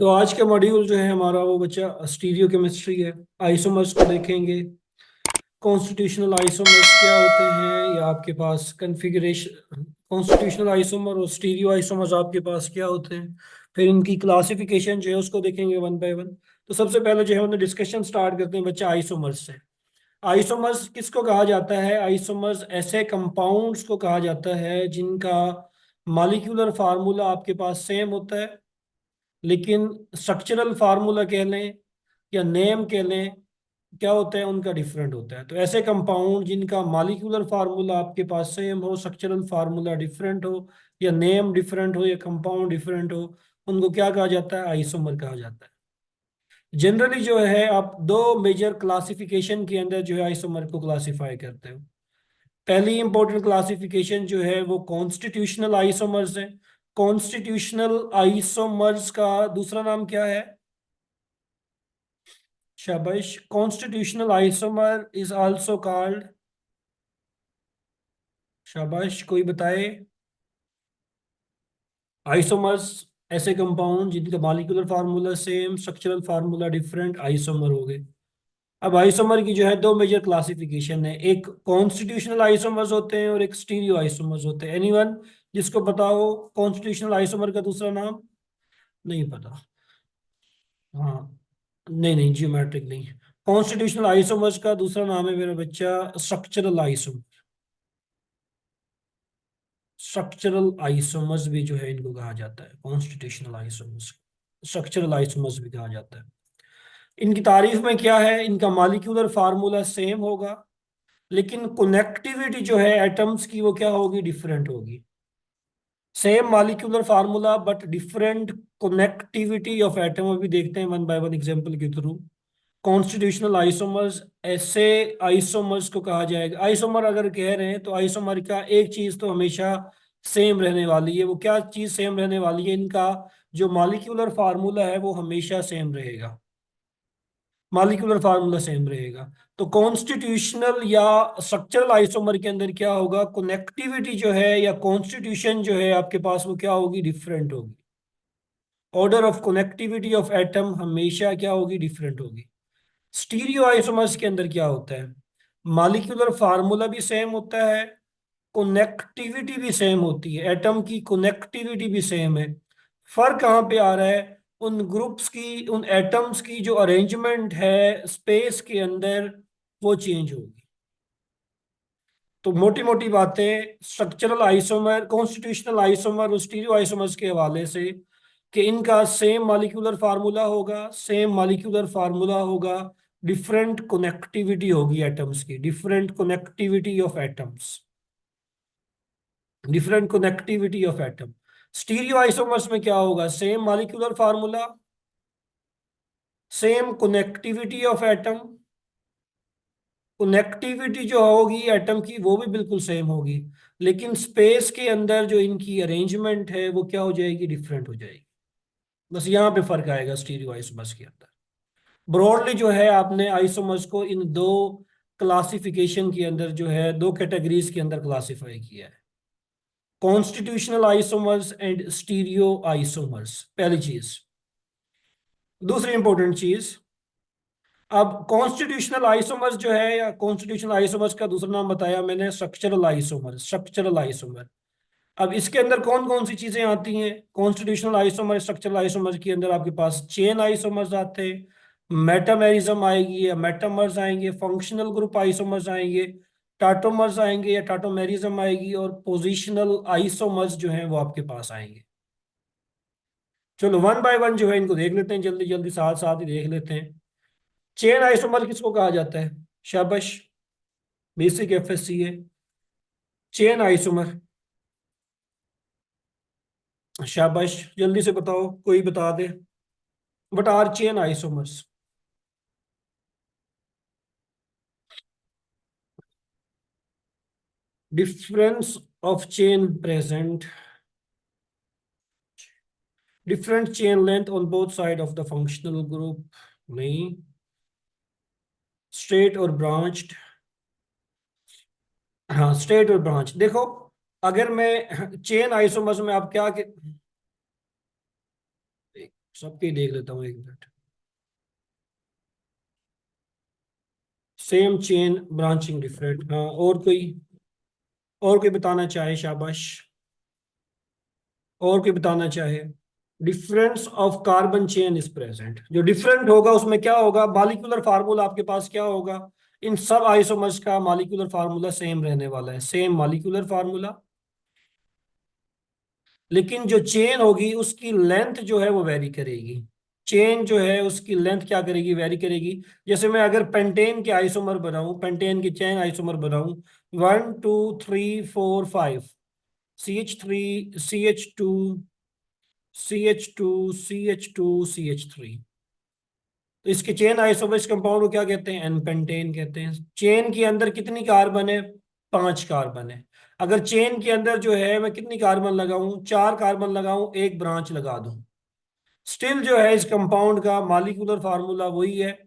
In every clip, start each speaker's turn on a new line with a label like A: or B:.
A: तो आज का मॉड्यूल जो है हमारा वो बच्चा स्टीरियो केमिस्ट्री है। आइसोमर्स को देखेंगे। कॉन्स्टिट्यूशनल आइसोमर्स क्या होते हैं या आपके पास कॉन्फ़िगरेशन कॉन्स्टिट्यूशनल आइसोमर और स्टीरियो आइसोमर्स आपके पास क्या होते हैं। फिर इनकी क्लासिफिकेशन जो है उसको देखेंगे वन बाय वन। तो सबसे पहले जो है हमने डिस्कशन स्टार्ट करते हैं बच्चा आइसोमर्स से। आइसोमर्स किसको कहा जाता है? आइसोमर्स ऐसे कंपाउंड्स को कहा जाता है जिनका मॉलिक्यूलर फार्मूला आपके पास सेम होता है, लेकिन स्ट्रक्चरल फार्मूला कह लें या नेम कह लें, क्या होता है उनका डिफरेंट होता है। तो ऐसे कंपाउंड जिनका मॉलिक्यूलर फार्मूला आपके पास सेम हो, स्ट्रक्चरल फार्मूला डिफरेंट हो, या नेम डिफरेंट हो, या कंपाउंड डिफरेंट हो, उनको क्या कहा जाता है? आइसोमर कहा जाता है। जनरली जो है आप दो मेजर क्लासिफिकेशन के अंदर जो है आइसोमर को क्लासिफाई करते हो। पहली इंपॉर्टेंट क्लासिफिकेशन जो है वो कॉन्स्टिट्यूशनल आइसोमर्स है। कॉन्स्टिट्यूशनल आइसोमर्स का दूसरा नाम क्या है? शाबाश। Constitutional isomer is also called. शाबाश, कोई बताए। आइसोमर्स ऐसे कंपाउंड जिनका molecular formula same, structural formula different, isomer हो गए। अब आइसोमर की जो है दो मेजर क्लासिफिकेशन है, एक कॉन्स्टिट्यूशनल आइसोमर्स होते हैं और एक स्टीरियो आइसोमर्स होते हैं। एनीवन जिसको पता हो कॉन्स्टिट्यूशनल आइसोमर का दूसरा नाम? नहीं पता? हाँ। नहीं नहीं, जियोमेट्रिक नहीं। कॉन्स्टिट्यूशनल आइसोमर्स का दूसरा नाम है मेरा बच्चा स्ट्रक्चरल आइसोमर। स्ट्रक्चरल आइसोमर्स भी जो है इनको कहा जाता है, कॉन्स्टिट्यूशनल आइसोमर्स, स्ट्रक्चरल आइसोमर्स भी कहा जाता है। इनकी तारीफ में क्या है? इनका मॉलिक्यूलर फार्मूला सेम होगा, लेकिन कनेक्टिविटी जो है एटम्स की वो क्या होगी? डिफरेंट होगी। Same molecular formula but different connectivity of atom. अभी देखते हैं वन बाय वन एग्जांपल के थ्रू। कॉन्स्टिट्यूशनल आइसोमर्स ऐसे आइसोमर्स को कहा जाएगा। आइसोमर अगर कह रहे हैं तो आइसोमर का एक चीज तो हमेशा सेम रहने वाली है। वो क्या चीज सेम रहने वाली है? इनका जो मॉलिक्यूलर फार्मूला है वो हमेशा सेम रहेगा। मॉलिक्यूलर फार्मूला सेम रहेगा। तो कॉन्स्टिट्यूशनल या स्ट्रक्चरल आइसोमर के अंदर क्या होगा? कनेक्टिविटी जो है या कॉन्स्टिट्यूशन जो है आपके पास वो क्या होगी? डिफरेंट होगी। Order of connectivity of atom हमेशा क्या होगी? डिफरेंट होगी। स्टीरियो आइसोमर्स के अंदर क्या होता है? मॉलिक्यूलर फार्मूला भी सेम होता है, कनेक्टिविटी भी सेम होती है, एटम की कनेक्टिविटी भी सेम है। फर्क कहाँ पे आ रहा है? उन ग्रुप्स की, उन एटम्स की जो अरेंजमेंट है स्पेस के अंदर वो चेंज होगी। तो मोटी मोटी बातें स्ट्रक्चरल आइसोमर, कॉन्स्टिट्यूशनल आइसोमर और स्टीरियो आइसोमर्स के हवाले से कि इनका सेम मॉलिक्यूलर फार्मूला होगा, सेम मॉलिक्यूलर फार्मूला होगा, डिफरेंट कनेक्टिविटी होगी एटम्स की, different connectivity of atoms, different connectivity of atom. Stereo isomers में क्या होगा? Same molecular formula, same connectivity of atom. Connectivity जो होगी एटम की वो भी बिल्कुल सेम होगी, लेकिन स्पेस के अंदर जो इनकी अरेंजमेंट है वो क्या हो जाएगी? डिफरेंट हो जाएगी। बस यहाँ पे फर्क आएगा स्टीरियो आइसोमर्स के अंदर। ब्रॉडली जो है आपने आइसोमर्स को इन दो क्लासिफिकेशन के अंदर जो है, दो कैटेगरीज के अंदर क्लासिफाई किया है, constitutional isomers and stereo isomers. पहली चीज। दूसरी इंपॉर्टेंट चीज, अब कॉन्स्टिट्यूशनल आइसोमर्स जो है या कॉन्स्टिट्यूशनल आइसोमर्स का दूसरा नाम बताया मैंने स्ट्रक्चरल आइसोमर, स्ट्रक्चरल आइसोमर। अब इसके अंदर कौन कौन सी चीजें आती हैं? कॉन्स्टिट्यूशनल आइसोमर, स्ट्रक्चरल आइसोमर के अंदर आपके पास चेन आइसोमर्स आते हैं, मेटामेरिज्म आएगी या मेटामर्स आएंगे, फंक्शनल ग्रुप आइसोमर्स आएंगे, टाटोमर्स आएंगे या टाटोमेरिज्म आएगी, और पोजिशनल आइसोमर्स जो हैं वो आपके पास आएंगे। चलो वन बाय वन जो है इनको देख लेते हैं, जल्दी जल्दी साथ साथ ही देख लेते हैं। चेन आइसोमर किसको कहा जाता है? शाबाश, बेसिक एफएससी है। चेन आइसोमर, शाबाश, जल्दी से बताओ, कोई बता दे। What are chain isomers? Difference of chain present, different chain length on both side of the functional group, नहीं। स्ट्रेट और ब्रांच्ड, हाँ स्ट्रेट और ब्रांच। देखो, अगर मैं चेन आइसोमर्स में आप क्या सबके देख लेता हूँ एक minute. Same chain branching different, हाँ और कोई बताना चाहे, शाबाश। और कोई बताना चाहे। Difference of carbon chain is present, जो डिफरेंट होगा उसमें क्या होगा, मॉलिक्यूलर फार्मूला आपके पास क्या होगा। इन सब आइसोमर्स का मॉलिक्यूलर फार्मूला सेम रहने वाला है, सेम मॉलिक्यूलर फार्मूला। लेकिन जो चेन होगी उसकी लेंथ जो है वो वेरी करेगी। चेन जो है उसकी लेंथ क्या करेगी, वेरी करेगी। जैसे मैं अगर पेंटेन के आइसोमर बनाऊं, पेंटेन की चेन आइसोमर बनाऊं, 1 2 3 4 5, CH3 CH2 CH2 CH2 CH3। तो इसके चेन आइसोमर, इस कंपाउंड को क्या कहते हैं, एन पेंटेन कहते हैं। चेन के अंदर कितनी कार्बन है, 5 कार्बन है। अगर चेन के अंदर जो है मैं कितनी कार्बन लगाऊं, 4 कार्बन लगाऊं, एक ब्रांच लगा दूं, स्टिल जो है इस कंपाउंड का मॉलिक्यूलर फार्मूला वही है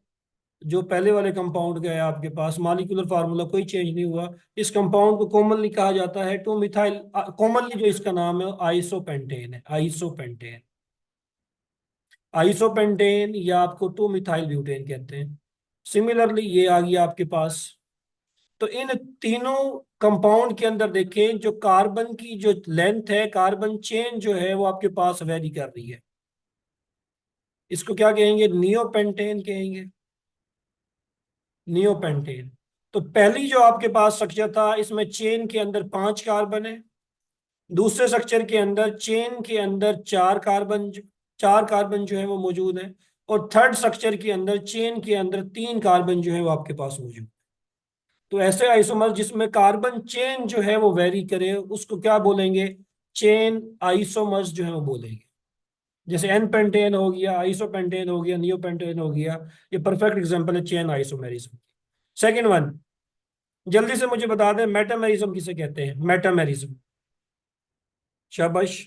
A: जो पहले वाले कंपाउंड का है आपके पास। मॉलिक्यूलर फार्मूला कोई चेंज नहीं हुआ। इस कंपाउंड को कॉमनली कहा जाता है टू मिथाइल, कॉमनली जो इसका नाम है आइसोपेंटेन है, आइसोपेंटेन। आइसोपेंटेन या आपको टू मिथाइल ब्यूटेन कहते हैं। सिमिलरली ये आ गया आपके पास। तो इन तीनों कंपाउंड के अंदर देखें, जो कार्बन की जो लेंथ है, कार्बन चेन जो है वो आपके पास वेरी कर रही है। इसको क्या कहेंगे, नियोपेंटेन कहेंगे, नियोपेंटेन। तो पहली जो आपके पास स्ट्रक्चर था, इसमें चेन के अंदर 5 कार्बन है। दूसरे स्ट्रक्चर के अंदर चेन के अंदर 4 कार्बन, 4 कार्बन जो है वो मौजूद है। और थर्ड स्ट्रक्चर के अंदर चेन के अंदर 3 कार्बन जो है वो आपके पास मौजूद है। तो ऐसे आइसोमर जिसमें कार्बन चेन जो है वो वेरी करे उसको क्या बोलेंगे, चेन आइसोमर्स जो है वो बोलेंगे। जैसे एन पेंटेन हो गया, आइसोपेंटेन हो गया, नियोपेंटेन हो गया। ये परफेक्ट एग्जांपल है चेन आइसोमेरिज्म। सेकंड वन, जल्दी से मुझे बता दें, मेटामेरिज्म किसे कहते हैं, मेटामेरिज्म। शाबाश।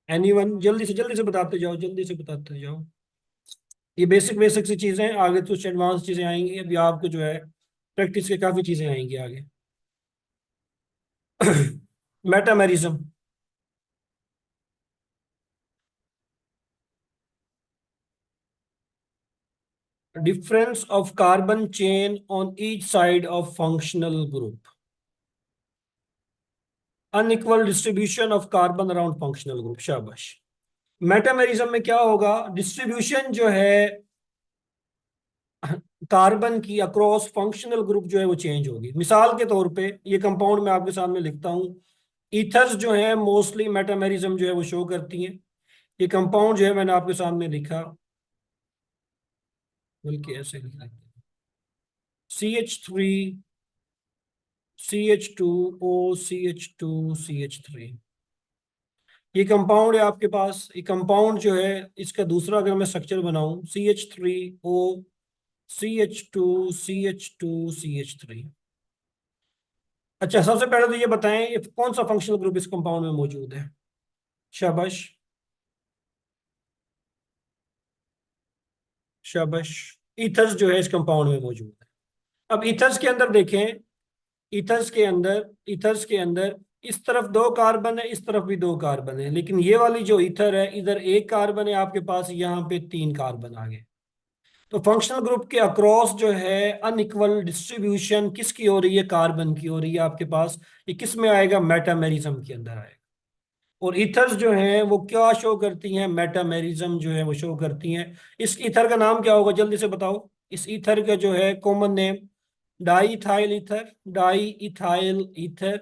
A: एनीवन, जल्दी से बताते जाओ, जल्दी से बताते जाओ। ये बेसिक बेसिक सी चीजें हैं, आगे कुछ एडवांस चीजें आएंगी, अभी आपको जो है प्रैक्टिस के काफी चीजें आएंगी आगे। Metamerism. Difference of carbon chain on each side of functional group, unequal distribution of carbon around functional group. शाबाश। मेटामेरिज्म में क्या होगा, डिस्ट्रीब्यूशन जो है कार्बन की अक्रॉस फंक्शनल ग्रुप जो है वो चेंज होगी। मिसाल के तौर पे ये कंपाउंड मैं आपके सामने लिखता हूँ, ईथर्स जो है मोस्टली मेटामेरिज्म जो है वो शो करती हैं। ये कंपाउंड जो है मैंने आपके सामने लिखा, बल्कि ऐसे लिखा, CH3 CH2O CH2 CH3। ये कंपाउंड है आपके पास। ये कंपाउंड जो है इसका दूसरा अगर मैं स्ट्रक्चर बनाऊं, CH3O CH2 CH2 CH3। अच्छा, सबसे पहले तो ये बताएं ये कौन सा फंक्शनल ग्रुप इस कंपाउंड में मौजूद है। शाबाश, शाबाश। ईथर्स जो है इस कंपाउंड में मौजूद है। अब ईथर्स के अंदर देखें, ईथर्स के अंदर इस तरफ 2 कार्बन है, इस तरफ भी 2 कार्बन है, लेकिन ये वाली जो ईथर है इधर 1 कार्बन है आपके पास, यहाँ पे 3 कार्बन आ गए। तो फंक्शनल ग्रुप के अक्रॉस जो है अनइक्वल डिस्ट्रीब्यूशन किसकी हो रही है, कार्बन की हो रही है आपके पास। ये किस में आएगा, मेटामेरिज्म के अंदर आएगा। और ईथर्स जो हैं वो क्या शो करती हैं, मेटामेरिज्म जो है वो शो करती हैं। इस ईथर का नाम क्या होगा, जल्दी से बताओ। इस ईथर का जो है common name, di ethyl ether, di ethyl ether.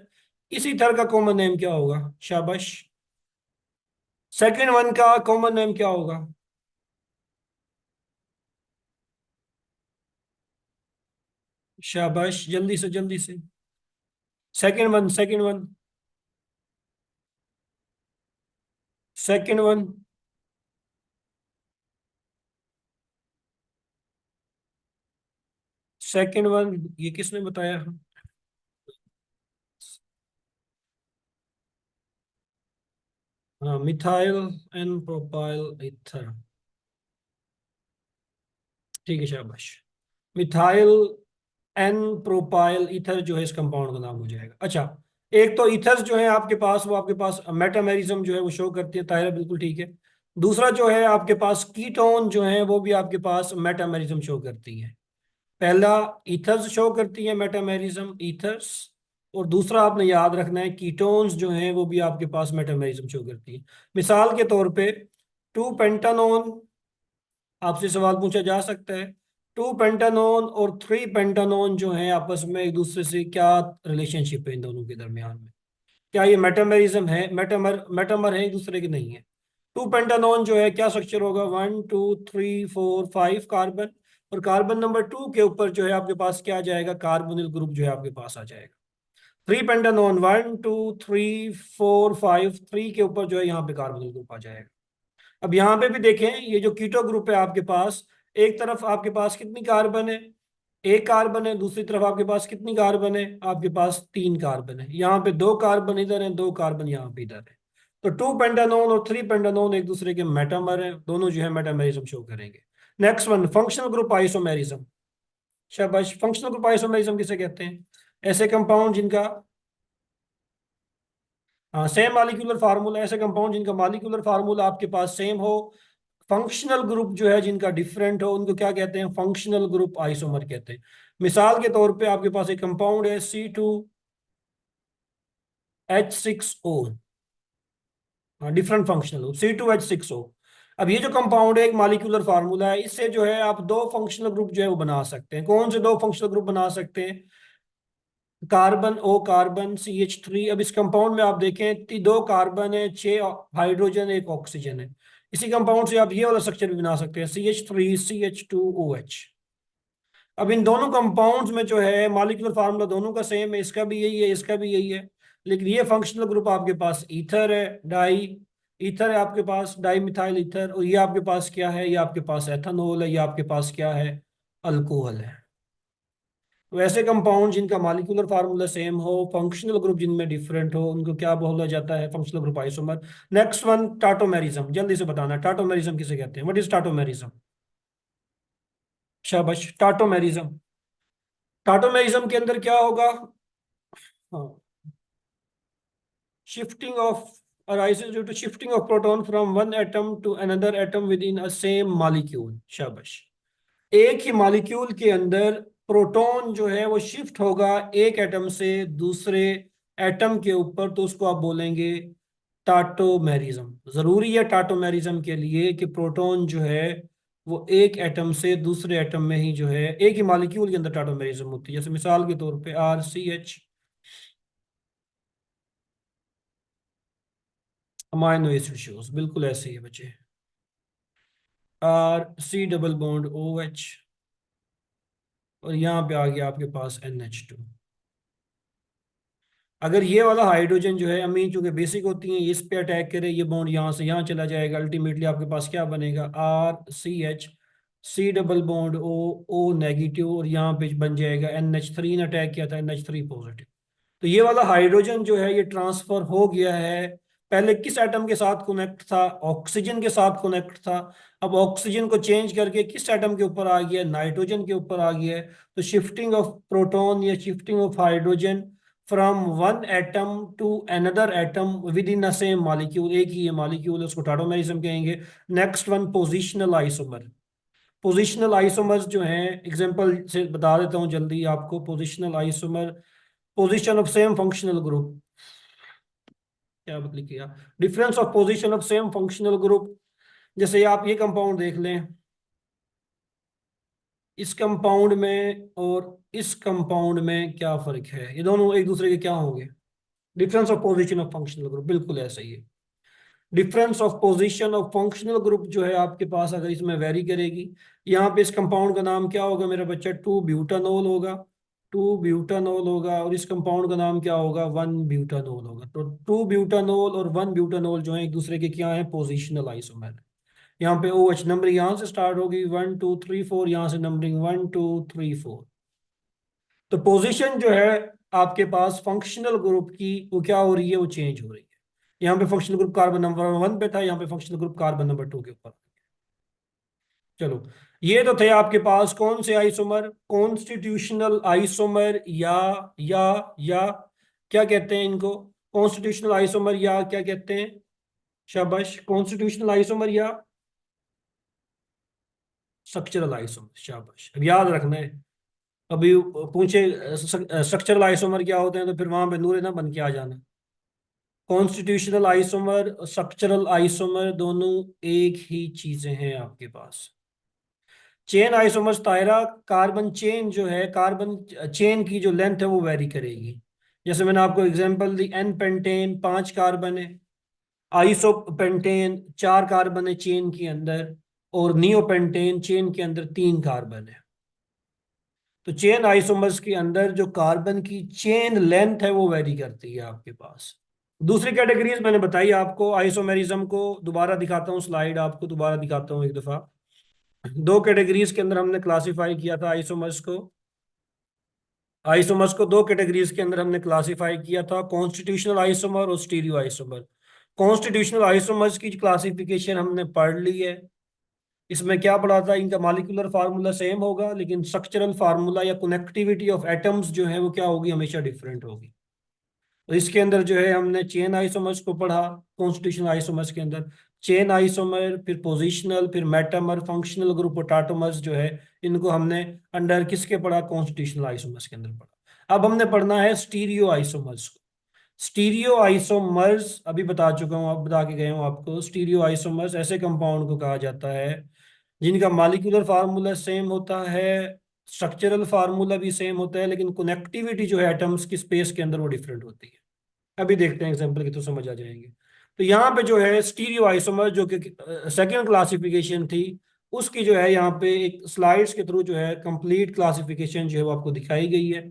A: इस ईथर का कॉमन नेम क्या होगा, शाबाश। सेकंड वन का कॉमन नेम क्या होगा, शाबाश, जल्दी से। Second one second one. Second one ये किसने बताया। हाँ, मिथाइल एन प्रोपाइल ईथर। ठीक है, शाबाश। मिथाइल एन प्रोपाइल ईथर जो है इस कंपाउंड का नाम हो जाएगा। अच्छा, एक तो ईथर्स जो है आपके पास, वो आपके पास मेटामेरिज्म जो है वो शो करती है, ताहिर बिल्कुल ठीक है। दूसरा जो है आपके पास कीटोन जो है वो भी आपके पास मेटामेरिज्म शो करती है। पहला ईथर्स शो करती है मेटामेरिज्म, ईथर्स। और दूसरा आपने याद रखना है कीटोन्स जो हैं वो भी आपके पास मेटामेरिज्म शो करती है। मिसाल के तौर पे 2 पेंटानोन, आपसे सवाल पूछा जा सकता है 2 पेंटानोन और 3 पेंटानोन जो हैं आपस में एक दूसरे से क्या रिलेशनशिप है इन दोनों के दरमियान में, क्या ये मेटामेरिज्म है, मेटामर है एक दूसरे के, नहीं है। 2 पेंटानोन जो है क्या स्ट्रक्चर होगा, 1 2 3 4 5 कार्बन, और कार्बन नंबर 2 के ऊपर जो है आपके पास क्या आ जाएगा, कार्बोनिल ग्रुप जो है आपके पास आ जाएगा। 3 पेंटानोन 1 2 3 4 5, 3 के ऊपर जो है यहाँ पे कार्बोनिल ग्रुप आ जाएगा। अब यहाँ पे भी देखें, ये जो कीटो ग्रुप है आपके पास, एक तरफ आपके पास कितनी कार्बन है, एक कार्बन है, दूसरी तरफ आपके पास कितनी कार्बन है, आपके पास 3 कार्बन है। यहाँ पे 2 कार्बन इधर है, 2 कार्बन यहाँ पे इधर है। तो 2 पेंटानोन और 3 पेंटानोन एक दूसरे के मेटामर हैं, दोनों जो है मेटामेरिज्म शो करेंगे। Next one, functional group isomerism. शाबाश, फंक्शनल ग्रुप आइसोमेरिज्म किसे कहते हैं, ऐसे कंपाउंड जिनका, हाँ, सेम मालिक्यूलर फार्मूला, ऐसे कंपाउंड जिनका मालिक्यूलर फार्मूला आपके पास सेम हो, फंक्शनल ग्रुप जो है जिनका डिफरेंट हो, उनको क्या कहते हैं, फंक्शनल ग्रुप आइसोमर कहते हैं। मिसाल के तौर पे आपके पास एक कंपाउंड है C2H6O, हाँ, डिफरेंट फंक्शनल हो C2H6O। अब ये जो कंपाउंड है एक मालिक्यूलर फार्मूला है, इससे जो है आप दो फंक्शनल ग्रुप जो है वो बना सकते हैं। कौन से दो फंक्शनल ग्रुप बना सकते हैं, कार्बन O कार्बन CH3। अब इस कंपाउंड में आप देखें 2 कार्बन है, 6 हाइड्रोजन, 1 ऑक्सीजन है। इसी कंपाउंड से आप ये वाला स्ट्रक्चर भी बना सकते हैं, CH3CH2OH। अब इन दोनों कंपाउंड्स में जो है मॉलिक्यूलर फार्मूला दोनों का सेम है, इसका भी यही है, इसका भी यही है। लेकिन ये फंक्शनल ग्रुप आपके पास ईथर है, डाई ईथर है आपके पास, डाई मिथाइल ईथर। और ये आपके पास क्या है, ये आपके पास एथेनॉल है, ये आपके पास क्या है, अल्कोहल है। तो ऐसे कंपाउंड जिनका मॉलिक्यूलर फार्मूला सेम हो, फंक्शनल ग्रुप जिनमें डिफरेंट हो, उनको क्या बोला जाता है, functional group isomer. Next one, tautomerism. जल्दी से बताना टाटोमेरिज्म किसे कहते हैं, व्हाट इज टाटोमेरिज्म। शाबाश, टाटोमेरिज्म। टाटोमेरिज्म के अंदर क्या होगा, हाँ, shifting of arises due to shifting of proton from one atom to another atom within a same molecule। शाबाश, एक ही मॉलिक्यूल के अंदर प्रोटॉन जो है वो शिफ्ट होगा एक एटम से दूसरे एटम के ऊपर, तो उसको आप बोलेंगे टाटोमेरिज्म। जरूरी है टाटोमेरिज्म के लिए कि प्रोटॉन जो है वो एक एटम से दूसरे एटम में ही जो है, एक ही मॉलिक्यूल के अंदर टाटोमेरिज्म होती है। जैसे मिसाल के तौर पे RCH, अमाइनो एसिड शोज, बिल्कुल ऐसे ही है बच्चे। R C double bond OH, और यहाँ पे आ गया आपके पास NH2। अगर ये वाला हाइड्रोजन जो है, अमीन चूंकि बेसिक होती हैं, इस पे अटैक करे, ये बॉन्ड यहाँ से यहाँ चला जाएगा, अल्टीमेटली आपके पास क्या बनेगा, RCH C double bond O negative, और यहाँ पे बन जाएगा NH3 ने अटैक किया था, NH3 पॉजिटिव। तो ये वाला हाइड्रोजन जो है ये ट्रांसफर हो गया है, पहले किस एटम के साथ कनेक्ट था, ऑक्सीजन के साथ कनेक्ट था। अब ऑक्सीजन को चेंज करके किस एटम के ऊपर आ गया, नाइट्रोजन के ऊपर आ गया है। तो शिफ्टिंग ऑफ प्रोटॉन या shifting of hydrogen from one atom to another atom within the same molecule, एक ही ये मॉलिक्यूल है, उसको टाटोमेरिज्म कहेंगे। Next one, positional isomer. Positional isomers जो हैं, एग्जांपल से बता देता हूँ जल्दी आपको। Positional isomer, position of same functional group, क्या मतलब किया, difference of position of same functional group. जैसे आप ये कंपाउंड देख लें, इस कंपाउंड में और इस कंपाउंड में क्या फर्क है, ये दोनों एक दूसरे के क्या होंगे, difference of position of functional group, बिल्कुल ऐसा ही है। Difference of position of functional group जो है आपके पास अगर इसमें वेरी करेगी, यहाँ पे इस कंपाउंड का नाम क्या होगा मेरा बच्चा, 2 ब्यूटानोल होगा, 2 ब्यूटानोल होगा। और इस कंपाउंड का नाम क्या होगा, 1 ब्यूटानोल होगा। तो 2 ब्यूटानोल और 1 ब्यूटानोल जो है एक दूसरे के क्या है, पोजिशनल आइसोमर। यहाँ पे OH नंबरिंग यहाँ से स्टार्ट होगी 1 2 3 4, यहाँ से नंबरिंग 1 2 3 4। तो पोजीशन जो है आपके पास फंक्शनल ग्रुप की वो क्या हो रही है, वो चेंज हो रही है। यहाँ पे फंक्शनल ग्रुप कार्बन नंबर 1 पे था, यहाँ पे फंक्शनल ग्रुप कार्बन नंबर 2 के ऊपर। चलो, ये तो थे आपके पास कौन से आइसोमर, कॉन्स्टिट्यूशनल आइसोमर या क्या कहते हैं इनको, कॉन्स्टिट्यूशनल आइसोमर या क्या कहते हैं, शाबाश, कॉन्स्टिट्यूशनल आइसोमर या स्ट्रक्चरल आइसोमर, शाबाश, अब याद रखना है। अभी पूछे स्ट्रक्चरल आइसोमर क्या होते हैं तो फिर वहां पे नूरे ना बन के आ जाना। कॉन्स्टिट्यूशनल आइसोमर, स्ट्रक्चरल आइसोमर दोनों एक ही चीजें हैं आपके पास। चेन आइसोमर्स तायरा, कार्बन चेन जो है, कार्बन चेन की जो लेंथ है वो वेरी करेगी। जैसे मैंने आपको एग्जांपल दी, एन पेंटेन 5 कार्बन है, आइसो पेंटेन 4 कार्बन है चेन के अंदर, और नियो पेंटेन चेन के अंदर 3 कार्बन है। तो चेन आइसोमर्स के अंदर जो कार्बन की चेन लेंथ है वो वेरी करती है आपके पास। दूसरी कैटेगरीज मैंने बताई आपको आइसोमेरिज्म को, दोबारा दिखाता हूँ स्लाइड आपको, दोबारा दिखाता हूँ एक दफा। 2 कैटेगरीज के अंदर हमने क्लासिफाई किया था आइसोमर्स को। आइसोमर्स को 2 कैटेगरीज के अंदर हमने क्लासिफाई किया था, कॉन्स्टिट्यूशनल आइसोमर और स्टीरियो आइसोमर। कॉन्स्टिट्यूशनल आइसोमर्स की क्लासिफिकेशन हमने पढ़ ली है। इसमें क्या पढ़ा था, इनका मॉलिक्यूलर फार्मूला सेम होगा लेकिन स्ट्रक्चरल फार्मूला या कनेक्टिविटी ऑफ एटम्स जो है वो क्या होगी, हमेशा डिफरेंट होगी। तो इसके अंदर जो है हमने चेन आइसोमर्स को पढ़ा, कॉन्स्टिट्यूशनल आइसोमर्स के अंदर चेन आइसोमर, फिर पोजिशनल, फिर मेटामर, फंक्शनल ग्रुप और टाटोमर्स जो है, इनको हमने अंडर किसके पढ़ा, कॉन्स्टिट्यूशनल आइसोमर्स के अंदर पढ़ा। अब हमने पढ़ना है स्टीरियो आइसोमर्स को। स्टीरियो आइसोमर्स अभी बता चुका हूँ, आप बता के गए हूँ आपको। स्टीरियो आइसोमर्स ऐसे कंपाउंड को कहा जाता है जिनका मॉलिक्यूलर फार्मूला सेम होता है, स्ट्रक्चरल फार्मूला भी सेम होता है, लेकिन कनेक्टिविटी जो है एटम्स की स्पेस के अंदर वो डिफरेंट होती है। अभी देखते हैं एग्जांपल की तो समझ आ जाएंगे। तो यहाँ पे जो है स्टीरियो आइसोमर जो कि सेकंड क्लासिफिकेशन थी, उसकी जो है यहाँ पे एक स्लाइड्स के थ्रू जो है कंप्लीट क्लासिफिकेशन जो है वो आपको दिखाई गई है।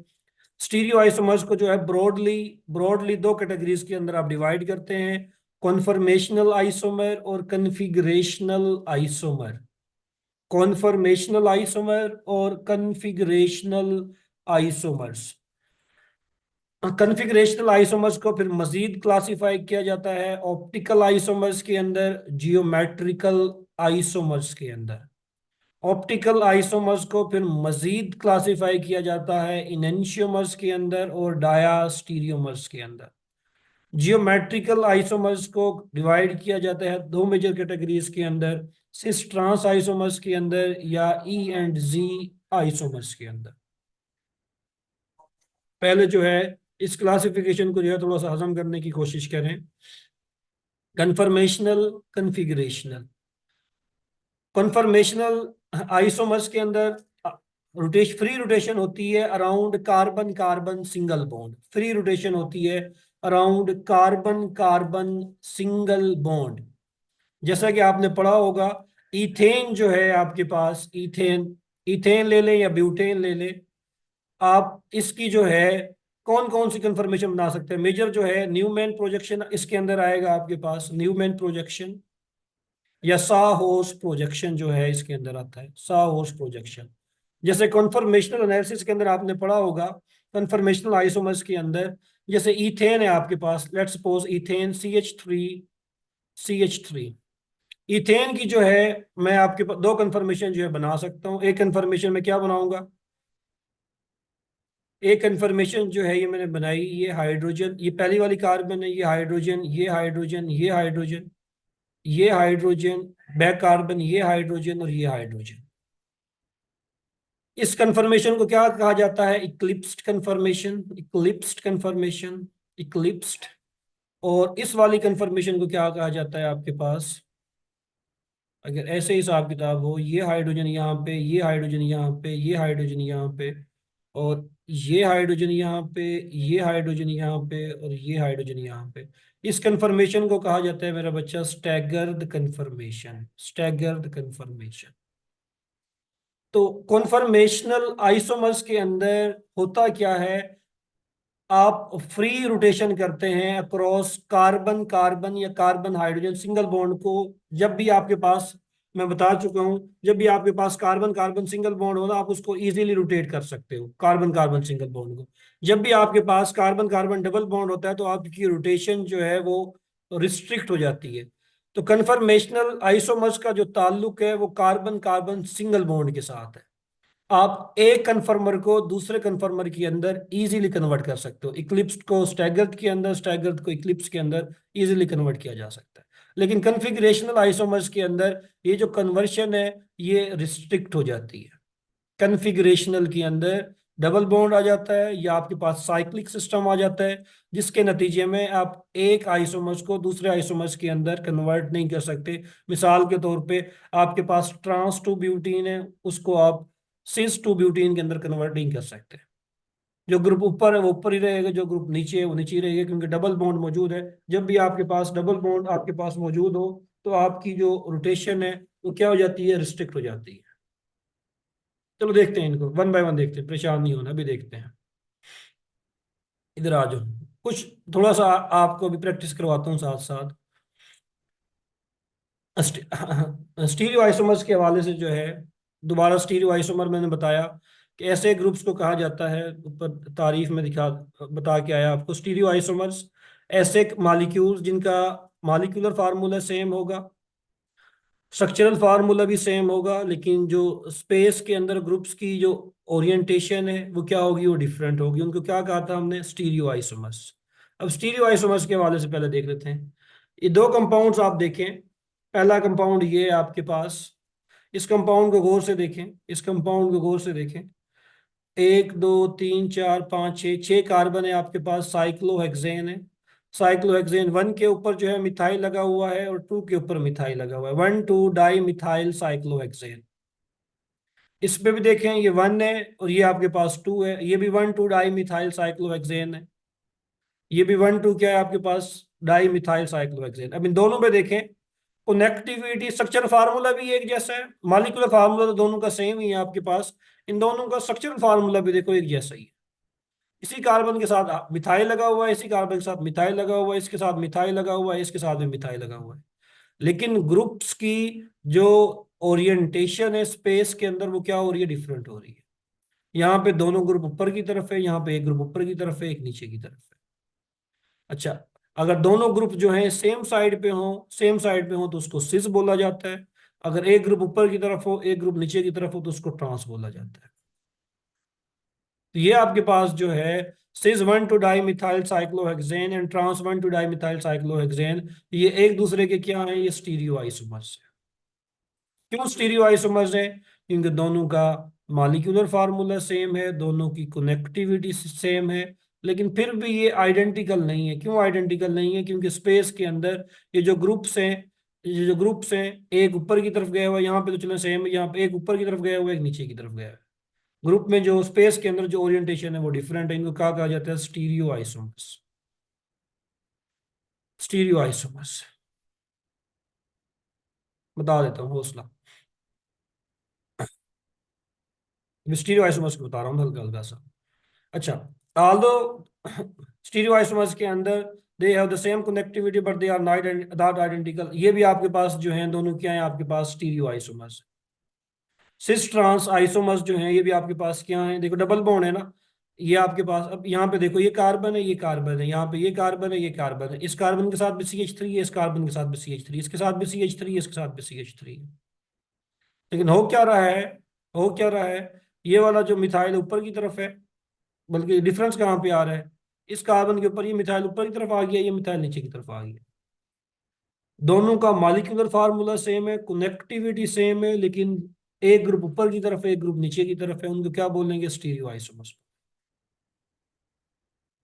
A: स्टीरियो आइसोमर्स को जो है ब्रॉडली ब्रॉडली 2 कैटेगरीज के अंदर आप डिवाइड करते हैं, कॉन्फर्मेशनल आइसोमर और कन्फिगरेशनल आइसोमर। कॉन्फर्मेशनल आइसोमर और कन्फिगरेशनल आइसोमर्स। कन्फिगरेशनल आइसोमर्स को फिर मजीद क्लासिफाई किया जाता है ऑप्टिकल आइसोमर्स के अंदर, जियोमेट्रिकल आइसोमर्स के अंदर। ऑप्टिकल आइसोमर्स को फिर मजीद क्लासिफाई किया जाता है इनेंशियोमर्स के अंदर और डायास्टीरियोमर्स के अंदर। जियोमेट्रिकल आइसोमर्स को डिवाइड किया जाता है 2 मेजर कैटेगरीज के अंदर, सिस ट्रांस आइसोमर्स के अंदर या ई एंड जी आइसोमर्स के अंदर। पहले जो है इस क्लासिफिकेशन को जो है थोड़ा सा हजम करने की कोशिश करें। कन्फर्मेशनल, कन्फिगरेशनल। कन्फर्मेशनल आइसोमर्स के अंदर फ्री रोटेशन होती है around carbon carbon single bond, free rotation होती है around carbon carbon single bond. जैसा कि आपने पढ़ा होगा, इथेन जो है आपके पास, इथेन, इथेन ले लें या ब्यूटेन ले लें, आप इसकी जो है कौन कौन सी कंफर्मेशन बना सकते हैं। मेजर जो है न्यूमैन प्रोजेक्शन इसके अंदर आएगा आपके पास, न्यूमैन प्रोजेक्शन या साहोस प्रोजेक्शन जो है इसके अंदर आता है, साहोस प्रोजेक्शन। जैसे कन्फर्मेशनल एनालिसिस के अंदर आपने पढ़ा होगा, कन्फर्मेशनल आइसोमर्स के अंदर जैसे इथेन है आपके पास, let's suppose ethane CH3 ethane की जो है मैं आपके पास 2 कंफर्मेशन जो है बना सकता हूँ। एक कंफर्मेशन में क्या बनाऊंगा, एक कंफर्मेशन जो है ये मैंने बनाई, ये हाइड्रोजन, ये पहली वाली कार्बन है, ये हाइड्रोजन, ये हाइड्रोजन, ये हाइड्रोजन, ये हाइड्रोजन, बैक कार्बन, ये हाइड्रोजन और ये हाइड्रोजन। इस कंफर्मेशन को क्या कहा जाता है, eclipsed confirmation, eclipsed confirmation, eclipsed. और इस वाली कंफर्मेशन को क्या कहा जाता है आपके पास, अगर ऐसे हिसाब किताब हो, ये हाइड्रोजन यहाँ पे, ये हाइड्रोजन यहाँ पे, ये हाइड्रोजन यहाँ पे, और ये हाइड्रोजन यहाँ पे, ये हाइड्रोजन यहाँ पे और ये हाइड्रोजन यहाँ पे, इस कंफर्मेशन को कहा जाता है मेरा बच्चा स्टैगर्ड कंफर्मेशन, स्टैगर्ड कंफर्मेशन। तो कॉन्फर्मेशनल आइसोमर्स के अंदर होता क्या है, आप फ्री रोटेशन करते हैं अक्रॉस कार्बन कार्बन या कार्बन हाइड्रोजन सिंगल बॉन्ड को। जब भी आपके पास, मैं बता चुका हूं, जब भी आपके पास कार्बन कार्बन सिंगल बॉन्ड हो ना, आप उसको इजीली रोटेट कर सकते हो कार्बन कार्बन सिंगल बॉन्ड को। जब भी आपके पास कार्बन कार्बन डबल बॉन्ड होता है तो आपकी रोटेशन जो है वो रिस्ट्रिक्ट हो जाती है। तो कन्फर्मेशनल आइसोमर्स का जो ताल्लुक है वो कार्बन कार्बन सिंगल बॉन्ड के साथ है। आप एक कन्फर्मर को दूसरे कन्फर्मर के अंदर इजीली कन्वर्ट कर सकते हो। इक्लिप्स को स्टैगर्ड के अंदर, स्टैगर्ड को इक्लिप्स के अंदर इजीली कन्वर्ट किया जा सकता है। लेकिन कन्फिगरेशनल आइसोमर्स के अंदर ये जो कन्वर्शन है ये रिस्ट्रिक्ट हो जाती है। कन्फिगरेशनल के अंदर डबल बॉन्ड आ जाता है या आपके पास साइक्लिक सिस्टम आ जाता है, जिसके नतीजे में आप एक आइसोमर्स को दूसरे आइसोमर्स के अंदर कन्वर्ट नहीं कर सकते। मिसाल के तौर पे आपके पास ट्रांस टू ब्यूटीन है, उसको आप सिस टू ब्यूटीन के अंदर कन्वर्ट नहीं कर सकते। जो ग्रुप ऊपर है वो ऊपर ही रहेगा, जो ग्रुप नीचे है वो नीचे ही रहेगा, क्योंकि डबल बॉन्ड मौजूद है। जब भी आपके पास डबल बॉन्ड आपके पास मौजूद हो तो आपकी जो रोटेशन है वो क्या हो जाती है, रिस्ट्रिक्ट हो जाती है। चलो देखते हैं इनको वन बाय वन, देखते हैं, परेशान नहीं होना, अभी देखते हैं। इधर आ जाओ, कुछ थोड़ा सा आपको भी प्रैक्टिस करवाता हूँ साथ साथ। स्टीरियो आइसोमर्स के हवाले से जो है, दोबारा स्टीरियो आइसोमर मैंने बताया कि ऐसे ग्रुप्स को कहा जाता है, ऊपर तारीफ में दिखा बता के आया आपको। स्टीरियो आइसोमर्स ऐसे मॉलिक्यूल्स जिनका मॉलिक्यूलर फार्मूला सेम होगा, स्ट्रक्चरल फार्मूला भी सेम होगा, लेकिन जो स्पेस के अंदर ग्रुप्स की जो ओरिएंटेशन है वो क्या होगी, वो डिफरेंट होगी। उनको क्या कहा था हमने, स्टीरियो आइसोमर्स। अब स्टीरियो आइसोमर्स के हवाले से पहले देख लेते हैं। ये दो कंपाउंड्स आप देखें, पहला कंपाउंड ये है आपके पास, इस कंपाउंड को गौर से देखें, इस कंपाउंड को गौर से देखें। एक दो तीन चार पाँच छः, छः कार्बन है आपके पास, साइक्लोहेक्सेन है। साइक्लोहेक्सेन वन के ऊपर जो है मिथाइल लगा हुआ है और टू के ऊपर मिथाइल लगा हुआ है, one two di methyl cyclohexane. इस पे भी देखें, ये वन है और ये आपके पास टू है, ये भी one two di methyl cyclohexane है। ये भी वन टू क्या है आपके पास, डाई मिथाइल साइक्लोहेक्सेन। अब इन दोनों पे देखें, कनेक्टिविटी स्ट्रक्चर फार्मूला भी एक जैसा है, मॉलिक्यूलर फार्मूला तो दोनों का सेम ही है आपके पास। इन दोनों का स्ट्रक्चरल फार्मूला भी देखो एक जैसा ही है। इसी कार्बन के साथ मिथाइल लगा हुआ है, इसी कार्बन के साथ मिथाइल लगा हुआ है, इसके साथ मिथाइल लगा हुआ है, इसके साथ भी मिथाइल लगा हुआ है। लेकिन ग्रुप्स की जो ओरिएंटेशन है स्पेस के अंदर वो क्या हो रही है, डिफरेंट हो रही है। यहाँ पे दोनों ग्रुप ऊपर की तरफ है, यहाँ पे एक ग्रुप ऊपर की तरफ है, एक नीचे की तरफ है। अच्छा, अगर दोनों ग्रुप जो है सेम साइड पे हो, सेम साइड पे हो तो उसको सिस बोला जाता है। अगर एक ग्रुप ऊपर की तरफ हो, एक ग्रुप नीचे की तरफ हो तो उसको ट्रांस बोला जाता है। तो ये आपके पास जो है cis one two di methyl cyclohexane and trans one two di methyl cyclohexane, ये एक दूसरे के क्या है, ये स्टीरियो आइसोमर्स है। क्यों स्टीरियो आइसोमर्स है, क्योंकि दोनों का मॉलिक्यूलर फार्मूला सेम है, दोनों की कनेक्टिविटी सेम है, लेकिन फिर भी ये आइडेंटिकल नहीं है। क्यों आइडेंटिकल नहीं है, क्योंकि स्पेस के अंदर ये जो ग्रुप्स हैं, ये जो ग्रुप्स हैं, एक ऊपर की तरफ गया हुआ है, यहाँ पे तो चलो सेम है, यहाँ पे एक ऊपर की तरफ गया हुआ है, एक नीचे की तरफ गया है। ग्रुप में जो स्पेस के अंदर जो ओरिएंटेशन है वो डिफरेंट है। इनको क्या कहा जाता है, स्टीरियो आइसोमर्स। स्टीरियो आइसोमर्स बता देता हूँ, हौसला। स्टीरियो आइसोमर्स को बता रहा हूँ हल्का हल्का सा। अच्छा, ऑल्दो स्टीरियो आइसोमर्स के अंदर they have the same connectivity but they are not identical, ये भी आपके पास जो है दोनों क्या है आपके पास, stereo isomers. Cis trans isomers जो है ये भी आपके पास क्या है, देखो डबल बॉन्ड है ना, ये आपके पास। अब यहाँ पे देखो, ये कार्बन है, ये कार्बन है, यहाँ पे ये कार्बन है, ये कार्बन है, इस कार्बन के साथ भी CH3 है, इस कार्बन के साथ भी CH3, इसके साथ भी CH3 है, इसके साथ भी CH3 है। लेकिन हो क्या रहा है, हो क्या रहा है, ये वाला जो मिथाइल ऊपर की तरफ है, बल्कि डिफरेंस कहाँ पे आ रहा है, इस कार्बन के ऊपर ये मिथाइल ऊपर की तरफ आ गया, ये मिथाइल नीचे की तरफ आ गया। दोनों का मॉलिक्यूलर फार्मूला सेम है, कनेक्टिविटी सेम है, लेकिन एक ग्रुप ऊपर की तरफ है, एक ग्रुप नीचे की तरफ है, उनको क्या बोलेंगे, स्टीरियो आइसोमर्स।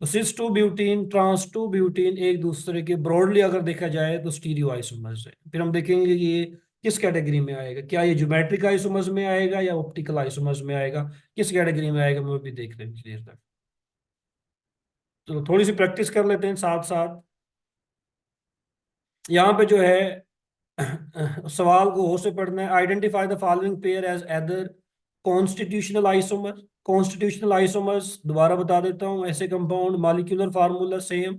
A: तो cis two butene, trans two butene एक दूसरे के ब्रॉडली अगर देखा जाए तो स्टीरियो आइसोमर्स है। फिर हम देखेंगे कि ये किस कैटेगरी में आएगा, क्या ये ज्योमेट्रिक आइसोमर्स में आएगा या ऑप्टिकल आइसोमर्स में आएगा, किस कैटेगरी में आएगा, मैं भी देख लेंगे देर तक। तो थोड़ी सी प्रैक्टिस कर लेते हैं साथ साथ। यहाँ पे जो है सवाल को होश से पढ़ना है। Identify the following pair as other constitutional isomer. Constitutional isomers दोबारा बता देता हूँ, ऐसे compound molecular formula same,